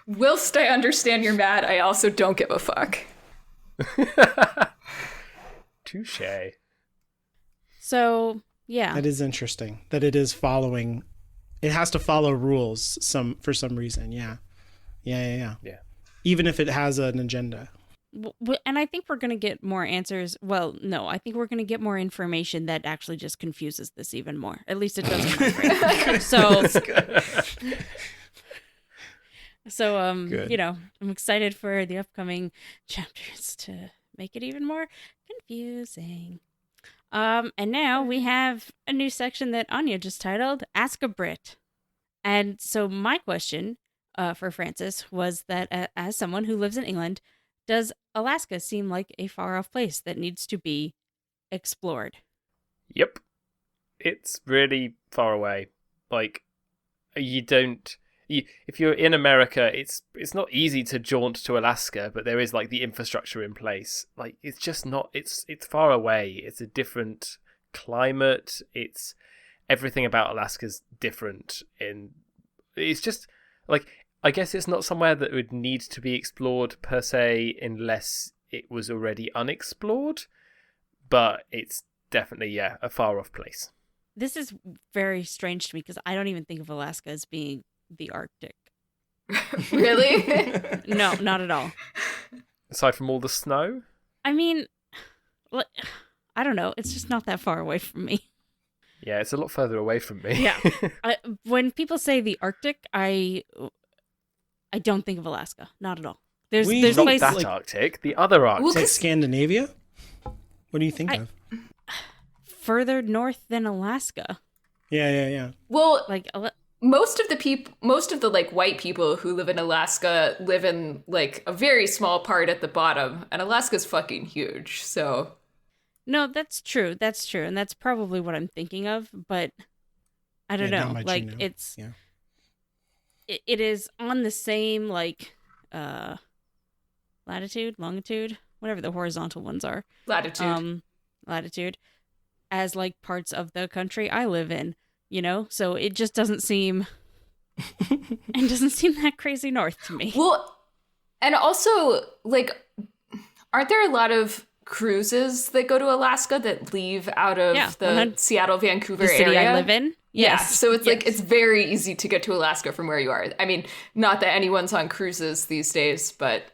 Whilst I understand you're mad, I also don't give a fuck. Touche. So, yeah. That is interesting. That it is following. It has to follow rules for some reason. Yeah. Yeah. Even if it has an agenda. And I think we're going to get more answers. Well, no, I think we're going to get more information that actually just confuses this even more. At least it does in my brain. So, Good. I'm excited for the upcoming chapters to make it even more confusing. And now we have a new section that Anya just titled Ask a Brit. And so my question for Francis was that as someone who lives in England, does Alaska seem like a far-off place that needs to be explored? Yep. It's really far away. Like, if you're in America, it's not easy to jaunt to Alaska, but there is like the infrastructure in place. Like, it's just not, it's far away. It's a different climate. It's everything about Alaska's different. It's just like, I guess it's not somewhere that would need to be explored per se unless it was already unexplored, but it's definitely, a far off place. This is very strange to me because I don't even think of Alaska as being the Arctic. Really? No, not at all. Aside from all the snow? I mean, I don't know. It's just not that far away from me. Yeah, it's a lot further away from me. Yeah. When people say the Arctic, I don't think of Alaska. Not at all. There's Not places that Arctic, the other Arctic. Like Scandinavia? What do you think of? further north than Alaska. Yeah. Well, Like, most of the like white people who live in Alaska live in like a very small part at the bottom, and Alaska's fucking huge. So no, that's true. That's true, and that's probably what I'm thinking of. But I don't Yeah, know. not much Like, you know. it's Yeah. it is on the same like latitude, longitude, whatever the horizontal ones are. Latitude as like parts of the country I live in, so it just doesn't seem that crazy north to me. well, and also like, aren't there a lot of cruises that go to Alaska that leave out of the 100 Seattle, Vancouver the city area? I live in. Yeah, Yes. so it's like Yes. it's very easy to get to Alaska from where you are. I mean, not that anyone's on cruises these days, but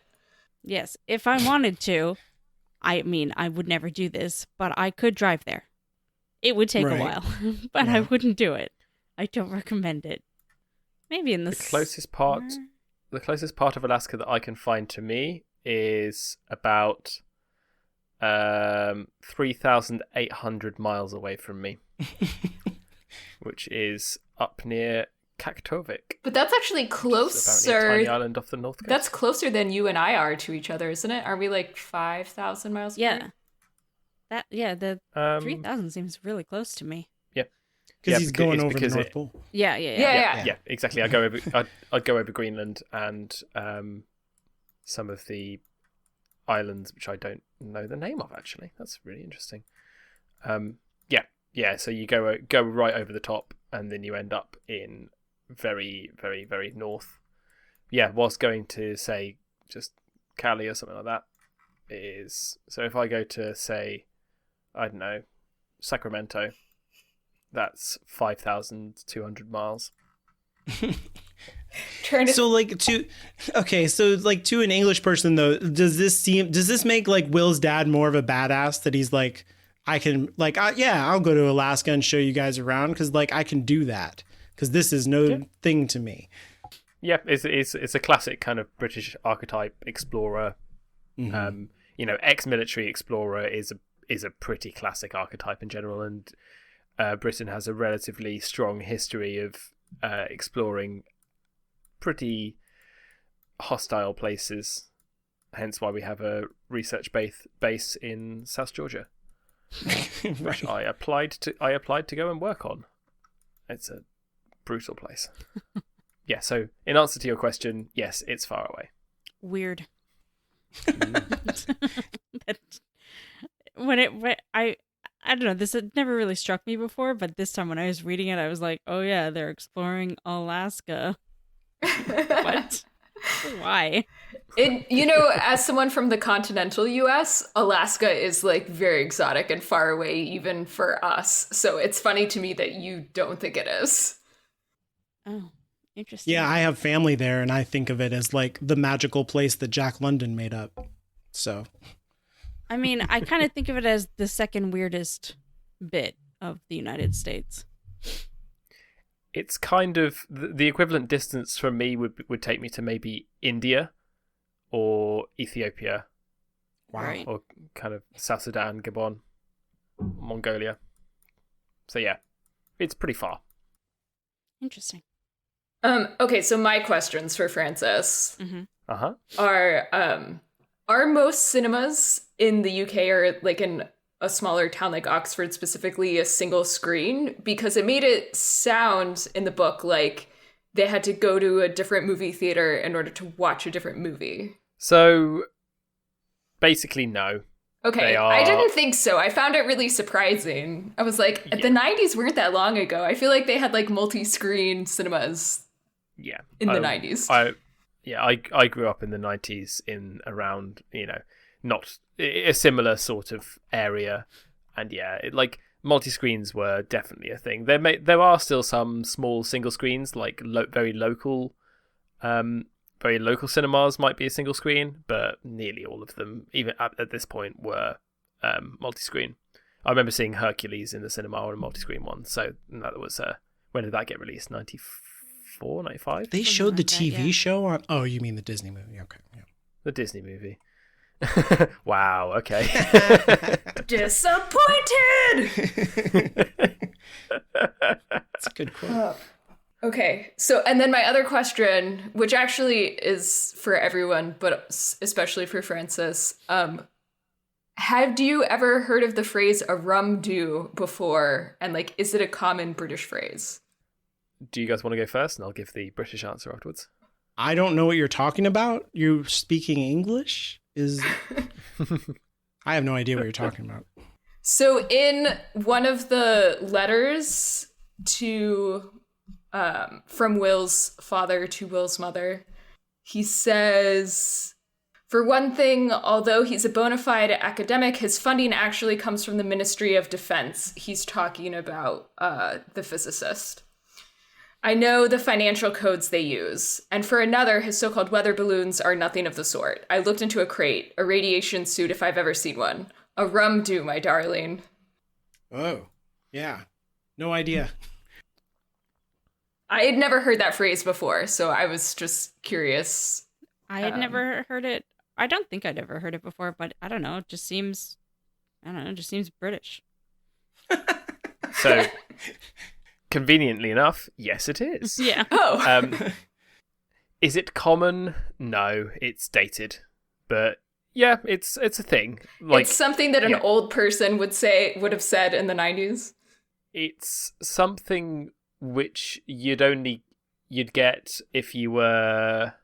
Yes, if I wanted to, I mean, I would never do this, but I could drive there. It would take a Right. while, but I Yeah. wouldn't do it. I don't recommend it. Maybe in the The closest part of Alaska that I can find to me is about 3,800 miles away from me, which is up near Kaktovik. but that's actually It's apparently a closer. tiny island off the north coast. That's closer than you and I are to each other, isn't it? Are we like 5,000 miles apart? Yeah. The Um, 3,000 seems really close to me. Because he's going over the because North Pole. Yeah. Yeah, exactly. I'd go over Greenland and some of the islands which I don't know the name of, actually. That's really interesting. So you go right over the top and then you end up in very, very, very north. Yeah, whilst going to, say, just Cali or something like that is... So if I go to, say, I don't know, Sacramento, that's 5,200 miles. So like to an English person though, does this make like Will's dad more of a badass that he's like, I'll go to Alaska and show you guys around because like I can do that because this is no thing to me. Yeah, it's a classic kind of British archetype explorer. Mhm. Ex-military explorer is a pretty classic archetype in general, and Britain has a relatively strong history of exploring pretty hostile places. Hence why we have a research base in South Georgia, which I applied to go and work on. It's a brutal place. Yeah, so in answer to your question, yes, it's far away. Weird. I don't know, this had never really struck me before, but this time when I was reading it, I was like, oh yeah, they're exploring Alaska. What? Why? As someone from the continental US, Alaska is like very exotic and far away even for us. So it's funny to me that you don't think it is. Oh, interesting. Yeah, I have family there and I think of it as like the magical place that Jack London made up. So I mean, I kind of think of it as the second weirdest bit of the United States. It's kind of the equivalent distance from me would take me to maybe India or Ethiopia. wow. Right. Or kind of South Sudan, Gabon, Mongolia. So yeah, it's pretty far. Interesting. Okay, so my questions for Francis Uh-huh. are most cinemas in the UK or like in a smaller town like Oxford specifically a single screen? Because it made it sound in the book like they had to go to a different movie theater in order to watch a different movie. So basically, no. Okay, They I are- didn't think so. I found it really surprising. I was like, the 90s weren't that long ago. I feel like they had like multi-screen cinemas Yeah. in the 90s. I grew up in the 90s in around, not a similar sort of area. And like multi-screens were definitely a thing. There are still some small single screens, like very local cinemas might be a single screen, but nearly all of them, even at this point, were multi-screen. I remember seeing Hercules in the cinema on a multi-screen one. So that was when did that get released? 94, 95? They showed the like that, TV yeah. show on. Oh, you mean the Disney movie? Okay. Yeah. The Disney movie. Wow. Okay. Disappointed! That's a good quote. Okay, so, and then my other question, which actually is for everyone, but especially for Francis, have you ever heard of the phrase a rum do before? And like, is it a common British phrase? Do you guys want to go first, and I'll give the British answer afterwards? I don't know what you're talking about. You're speaking English? I have no idea what you're talking about. So in one of the letters to from Will's father to Will's mother, he says, for one thing, although he's a bona fide academic, his funding actually comes from the Ministry of Defense. He's talking about the physicist. I know the financial codes they use. And for another, his so-called weather balloons are nothing of the sort. I looked into a crate, a radiation suit if I've ever seen one. A rum do, my darling. Oh, yeah. No idea. I had never heard that phrase before, so I was just curious. I had never heard it. I don't think I'd ever heard it before, but I don't know. It just seems British. So, conveniently enough, yes, it is. Yeah. Oh. Is it common? No, it's dated. But yeah, it's a thing. Like, it's something that an old person would have said in the 90s. It's something which you'd get if you were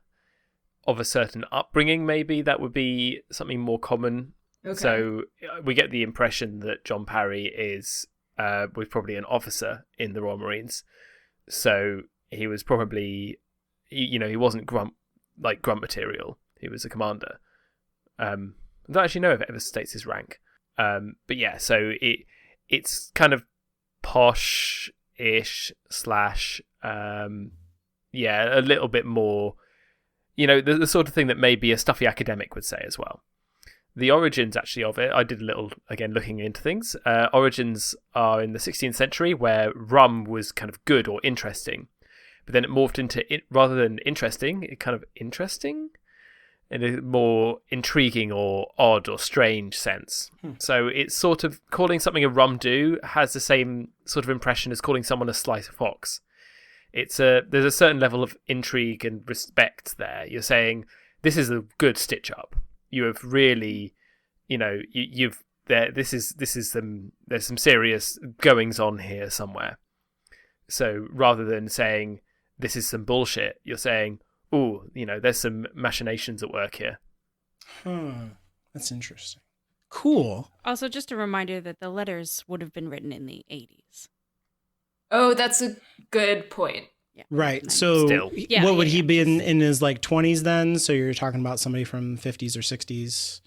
of a certain upbringing. Maybe that would be something more common. Okay. So we get the impression that John Parry was probably an officer in the Royal Marines. So he was probably, he wasn't grunt material. He was a commander. I don't actually know if it ever states his rank. But yeah, so it's kind of posh-ish / a little bit more, the sort of thing that maybe a stuffy academic would say as well. The origins actually of it, I did a little, again, looking into things. Origins are in the 16th century, where rum was kind of good or interesting. But then it morphed into, rather than interesting, it kind of interesting in a more intriguing or odd or strange sense. So it's sort of, calling something a rum do has the same sort of impression as calling someone a slice of fox. There's a certain level of intrigue and respect there. You're saying, this is a good stitch up. You have really, there's some serious goings on here somewhere. So rather than saying, this is some bullshit, you're saying, ooh, there's some machinations at work here. That's interesting. Cool. Also, just a reminder that the letters would have been written in the 80s. Oh, that's a good point. Yeah. Right. So what would he be in his like 20s then? So you're talking about somebody from 50s or 60s,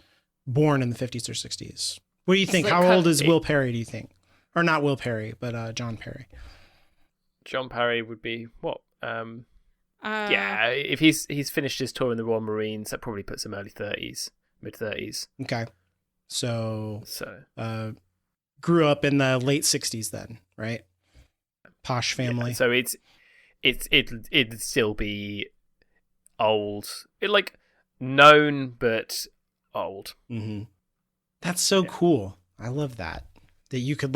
born in the 50s or 60s. What do you think? Like How old is Will Perry, do you think? Or not Will Perry, but John Perry. John Parry would be what? If he's finished his tour in the Royal Marines, that probably puts him early 30s, mid 30s. Okay. So grew up in the late 60s then, right? Posh family. Yeah, so it'd still be old, known but old. Mm-hmm. That's so cool. I love that you could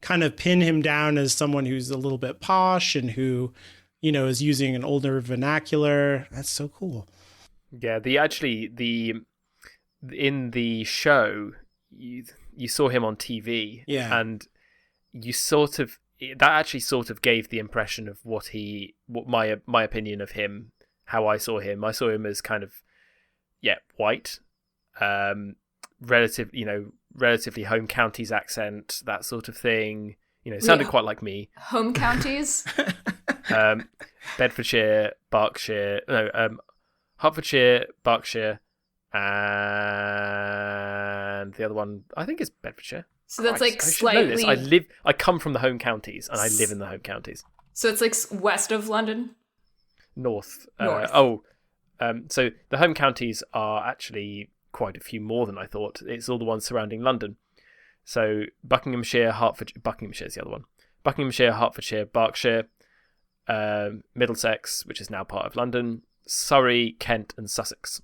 kind of pin him down as someone who's a little bit posh and who, is using an older vernacular. That's so cool. Yeah, in the show, you saw him on TV. Yeah, and you that actually sort of gave the impression of what my opinion of him, how I saw him. I saw him as kind of, white, relatively home counties accent, that sort of thing. It sounded quite like me. Home counties? Bedfordshire, Berkshire, no, Hertfordshire, Berkshire, and the other one I think is Bedfordshire. So that's Christ, like I should know this. slightly. I come from the home counties, and I live in the home counties. So it's like west of London. North. North. So the home counties are actually quite a few more than I thought. It's all the ones surrounding London. So Buckinghamshire, Buckinghamshire is the other one. Buckinghamshire, Hertfordshire, Berkshire, Middlesex, which is now part of London, Surrey, Kent, and Sussex.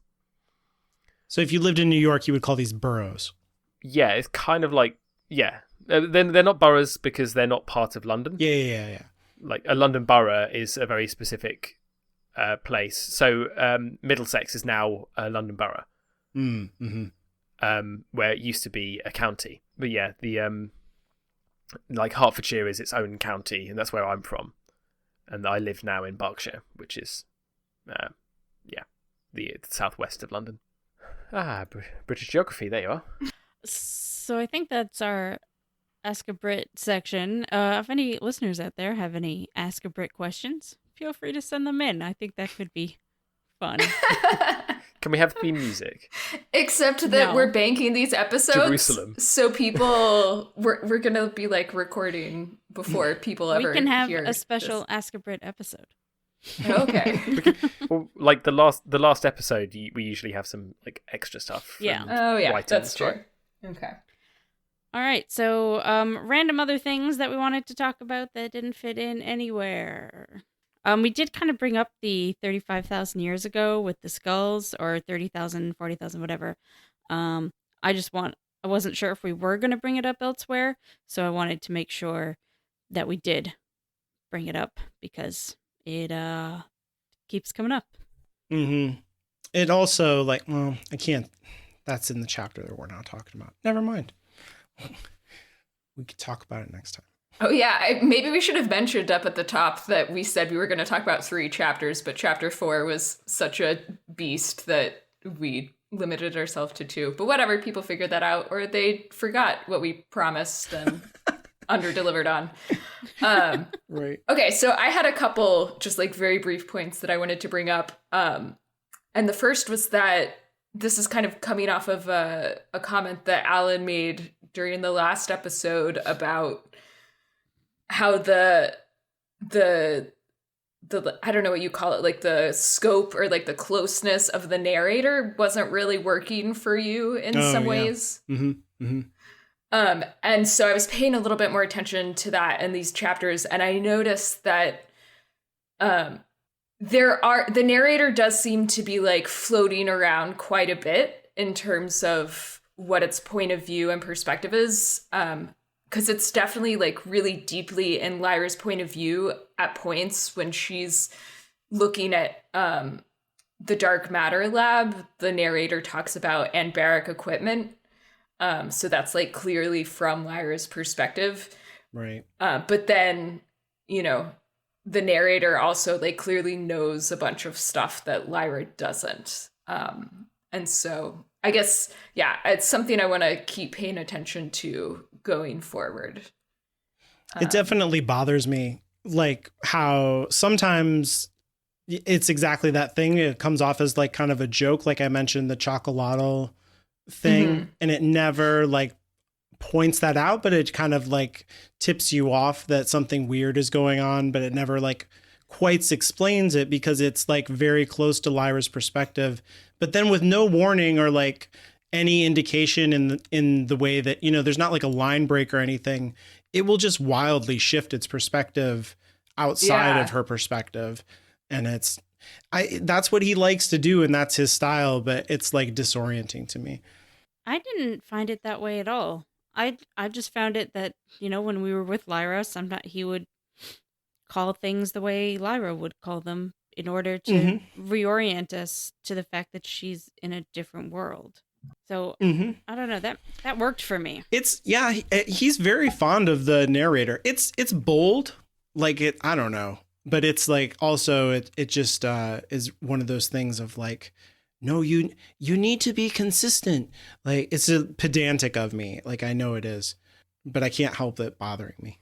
So if you lived in New York, you would call these boroughs. Yeah, it's kind of like, yeah. They're not boroughs because they're not part of London. Yeah. Like a London borough is a very specific place. So Middlesex is now a London borough, where it used to be a county. But yeah, the like Hertfordshire is its own county, and that's where I'm from. And I live now in Berkshire, which is, the southwest of London. British geography. There you are. So I think that's our Ask a Brit section. If any listeners out there have any Ask a Brit questions, feel free to send them in. I think that could be fun. Can we have theme music? Except that No. we're banking these episodes, Jerusalem. so people we're gonna be like recording before people ever We can have hear a special this. Ask a Brit episode. Okay. Well, like the last episode, we usually have some like extra stuff. Yeah. and Oh yeah, write-ins, that's true. right? Okay. All right, so random other things that we wanted to talk about that didn't fit in anywhere. We did kind of bring up the 35,000 years ago with the skulls, or 30,000, 40,000, whatever. I wasn't sure if we were going to bring it up elsewhere, so I wanted to make sure that we did bring it up because it keeps coming up. It also I can't. That's in the chapter that we're not talking about. Never mind. We could talk about it next time. Oh yeah, maybe we should have mentioned up at the top that we said we were going to talk about 3 chapters, but chapter 4 was such a beast that we limited ourselves to 2. But whatever, people figured that out, or they forgot what we promised and under-delivered on. Right. Okay, so I had a couple just like very brief points that I wanted to bring up. And the first was that this is kind of coming off of a comment that Alan made during the last episode about how the I don't know what you call it, like the scope or like the closeness of the narrator wasn't really working for you in some ways. And so I was paying a little bit more attention to that in these chapters, and I noticed that the narrator does seem to be like floating around quite a bit in terms of what its point of view and perspective is. Because it's definitely like really deeply in Lyra's point of view at points when she's looking at the dark matter lab. The narrator talks about anbaric equipment. So that's like clearly from Lyra's perspective. Right. But then, the narrator also like clearly knows a bunch of stuff that Lyra doesn't. And so I guess, yeah, it's something I want to keep paying attention to going forward. It definitely bothers me, like how sometimes it's exactly that thing. It comes off as like kind of a joke, like I mentioned, the chocolatl thing, and it never like points that out, but it kind of like tips you off that something weird is going on, but it never like quite explains it because it's like very close to Lyra's perspective, but then with no warning or like any indication in the way that, there's not like a line break or anything, it will just wildly shift its perspective outside of her perspective. And that's what he likes to do, and that's his style, but it's like disorienting to me. I didn't find it that way at all. I just found it that, when we were with Lyra, sometimes he would call things the way Lyra would call them in order to reorient us to the fact that she's in a different world. So I don't know, that worked for me. He's very fond of the narrator. It's bold, like it. I don't know, but it's like also it just is one of those things of like, no, you need to be consistent. Like it's a pedantic of me. Like I know it is, but I can't help it bothering me.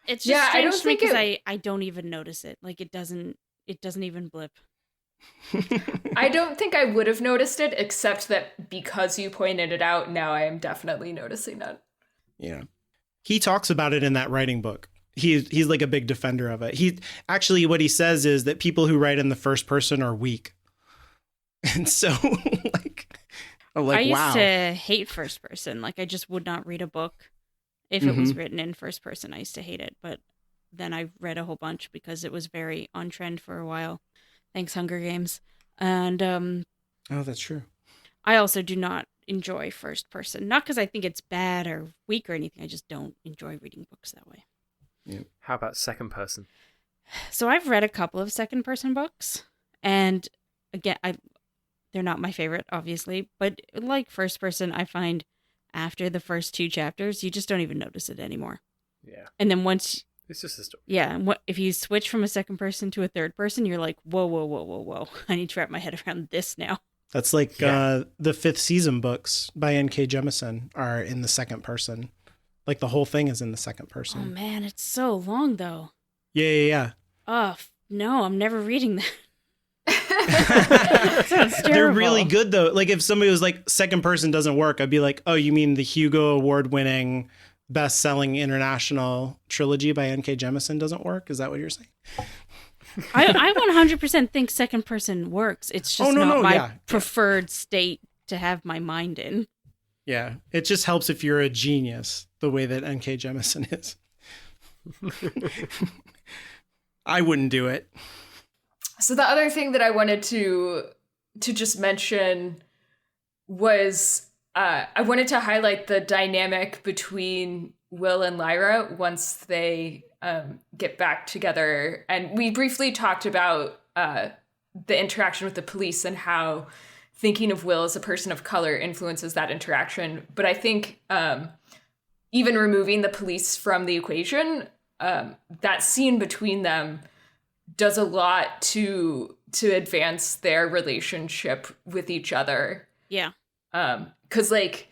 It's just Yeah, I strange don't to me think because I don't even notice it. Like it doesn't even blip. I don't think I would have noticed it, except that because you pointed it out, now I am definitely noticing it. Yeah. He talks about it in that writing book. He's like a big defender of it. He actually, what he says is that people who write in the first person are weak. And so I used wow. to hate first person. Like I just would not read a book if it was written in first person. I used to hate it, but then I read a whole bunch because it was very on trend for a while. Thanks, Hunger Games. And Oh, that's true. I also do not enjoy first person. Not because I think it's bad or weak or anything. I just don't enjoy reading books that way. Yeah. How about second person? So I've read a couple of second person books, and again, they're not my favorite, obviously, but like first person, I find after the first 2 chapters, you just don't even notice it anymore. Yeah. And then once, It's just a story. yeah, and if you switch from a second person to a third person, you're like, whoa, whoa, whoa, whoa, whoa. I need to wrap my head around this now. That's like the 5th season books by N.K. Jemisin are in the second person. Like the whole thing is in the second person. Oh man, it's so long though. Yeah. Oh, no, I'm never reading that. Sounds terrible. They're really good though. Like if somebody was like second person doesn't work, I'd be like, oh, you mean the Hugo Award winning best-selling international trilogy by N.K. Jemisin doesn't work? Is that what you're saying? I 100% think second person works. It's just not my preferred state to have my mind in. Yeah, it just helps if you're a genius, the way that N.K. Jemisin is. I wouldn't do it. So the other thing that I wanted to just mention was I wanted to highlight the dynamic between Will and Lyra once they get back together. And we briefly talked about the interaction with the police and how thinking of Will as a person of color influences that interaction. But I think even removing the police from the equation, that scene between them does a lot to advance their relationship with each other. Yeah. 'Cause like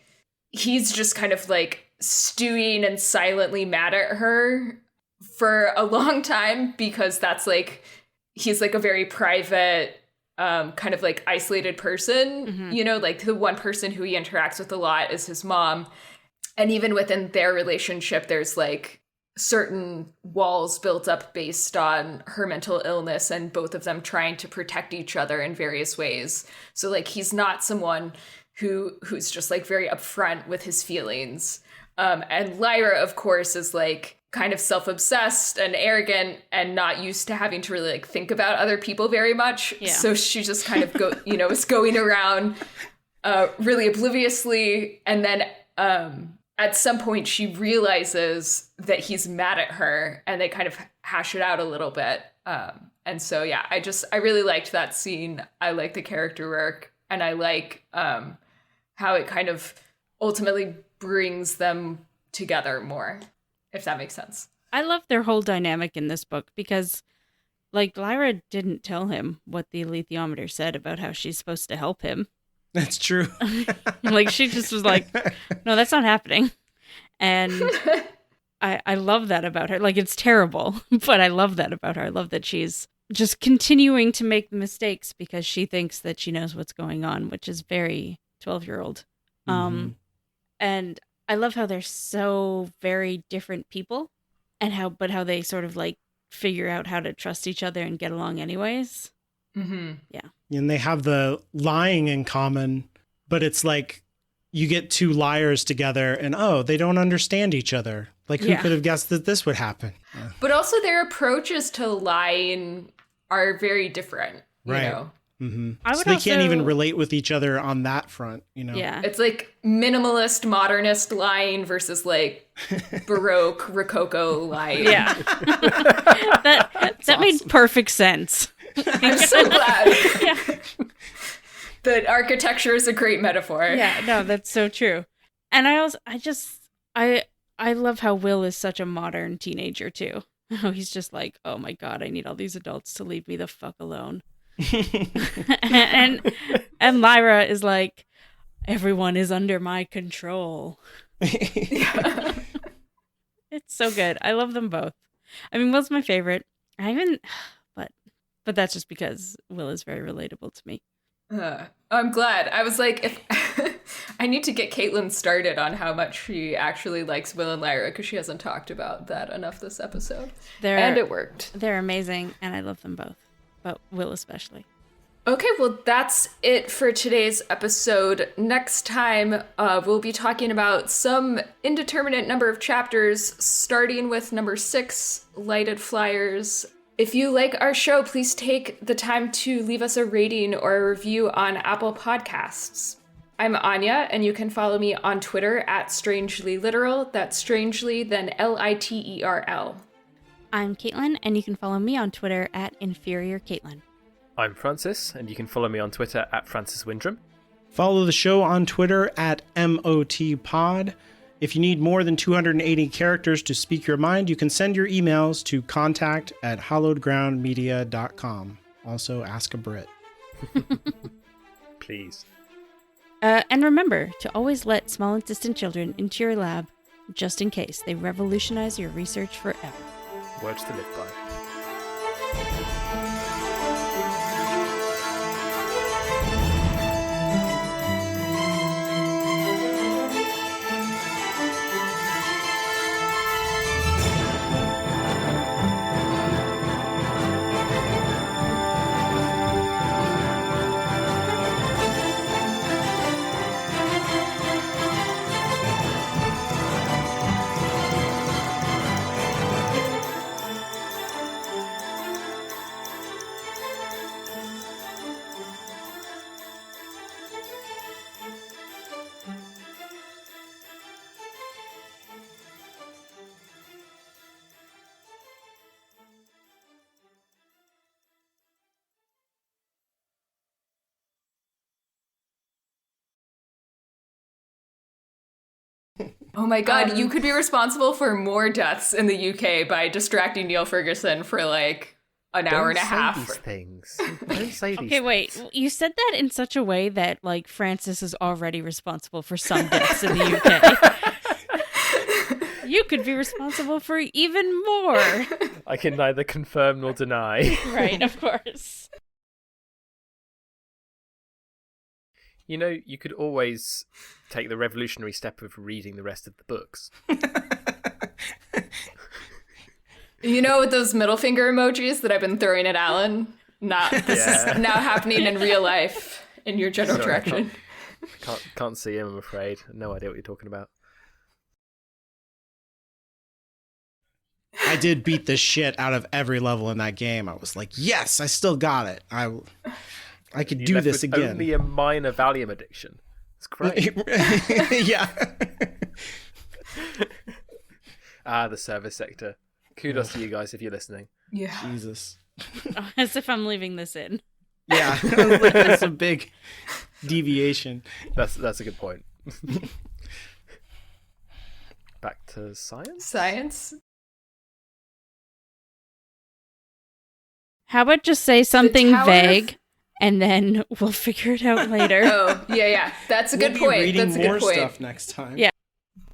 he's just kind of like stewing and silently mad at her for a long time because that's like he's like a very private kind of like isolated person, you know, like the one person who he interacts with a lot is his mom. And even within their relationship, there's like certain walls built up based on her mental illness and both of them trying to protect each other in various ways. So like he's not someone who's just like very upfront with his feelings. And Lyra, of course, is like kind of self-obsessed and arrogant and not used to having to really like think about other people very much. Yeah. So she just kind of is going around really obliviously. And then at some point she realizes that he's mad at her and they kind of hash it out a little bit. And so, yeah, I really liked that scene. I like the character work and I like how it kind of ultimately brings them together more, if that makes sense. I love their whole dynamic in this book because, like, Lyra didn't tell him what the alethiometer said about how she's supposed to help him. That's true. Like, she just was like, no, that's not happening. And I love that about her. Like, it's terrible, but I love that about her. I love that she's just continuing to make mistakes because she thinks that she knows what's going on, which is very 12-year-old. And I love how they're so very different people and how they sort of like figure out how to trust each other and get along anyways. Yeah. And they have the lying in common, but it's like you get 2 liars together and, oh, they don't understand each other. Like who could have guessed that this would happen? Yeah. But also their approaches to lying are very different, you know? So they can't even relate with each other on that front, you know? Yeah. It's like minimalist, modernist lying versus like Baroque, Rococo lying. Yeah. that made perfect sense. I'm so glad. Yeah. That architecture is a great metaphor. Yeah, no, that's so true. And I love how Will is such a modern teenager too. Oh, he's just like, oh my God, I need all these adults to leave me the fuck alone. and Lyra is like, everyone is under my control. It's It's so good. I love them both. I mean, Will's my favorite. I even, but that's just because Will is very relatable to me. I'm glad. I was like, if I need to get Caitlin started on how much she actually likes Will and Lyra, because she hasn't talked about that enough this episode. And it worked. They're amazing, and I love them both, but Will especially. Okay, well, that's it for today's episode. Next time, we'll be talking about some indeterminate number of chapters, starting with number 6, Lighted Flyers. If you like our show, please take the time to leave us a rating or a review on Apple Podcasts. I'm Anya, and you can follow me on Twitter at StrangelyLiteral. That's strangely, then Literl. I'm Caitlin, and you can follow me on Twitter at InferiorCaitlin. I'm Francis, and you can follow me on Twitter at Francis Windrum. Follow the show on Twitter at MOTPod. If you need more than 280 characters to speak your mind, you can send your emails to contact@hallowedgroundmedia.com. Also, ask a Brit. Please. And remember to always let small and distant children into your lab, just in case they revolutionize your research forever. Words to live by. Oh my god, you could be responsible for more deaths in the UK by distracting Neil Ferguson for like an hour and a half. Don't say these things. Don't say these Okay, wait. You said that in such a way that, like, Francis is already responsible for some deaths in the UK. You could be responsible for even more. I can neither confirm nor deny. Right, of course. You know, you could always take the revolutionary step of reading the rest of the books. You know, with those middle finger emojis that I've been throwing at Alan? This is now happening in real life in your general direction. Can't see him, I'm afraid. No idea what you're talking about. I did beat the shit out of every level in that game. I was like, yes, I still got it. I could do this again. Only a minor Valium addiction. It's great. Yeah. The service sector. Kudos to you guys if you're listening. Yeah. Jesus. As if I'm leaving this in. Yeah. That's a big deviation. That's a good point. Back to science? Science? How about just say something Tower of- vague, and then we'll figure it out later. Oh, yeah. That's a good point. We'll be reading That's a good more point. stuff next time. Yeah.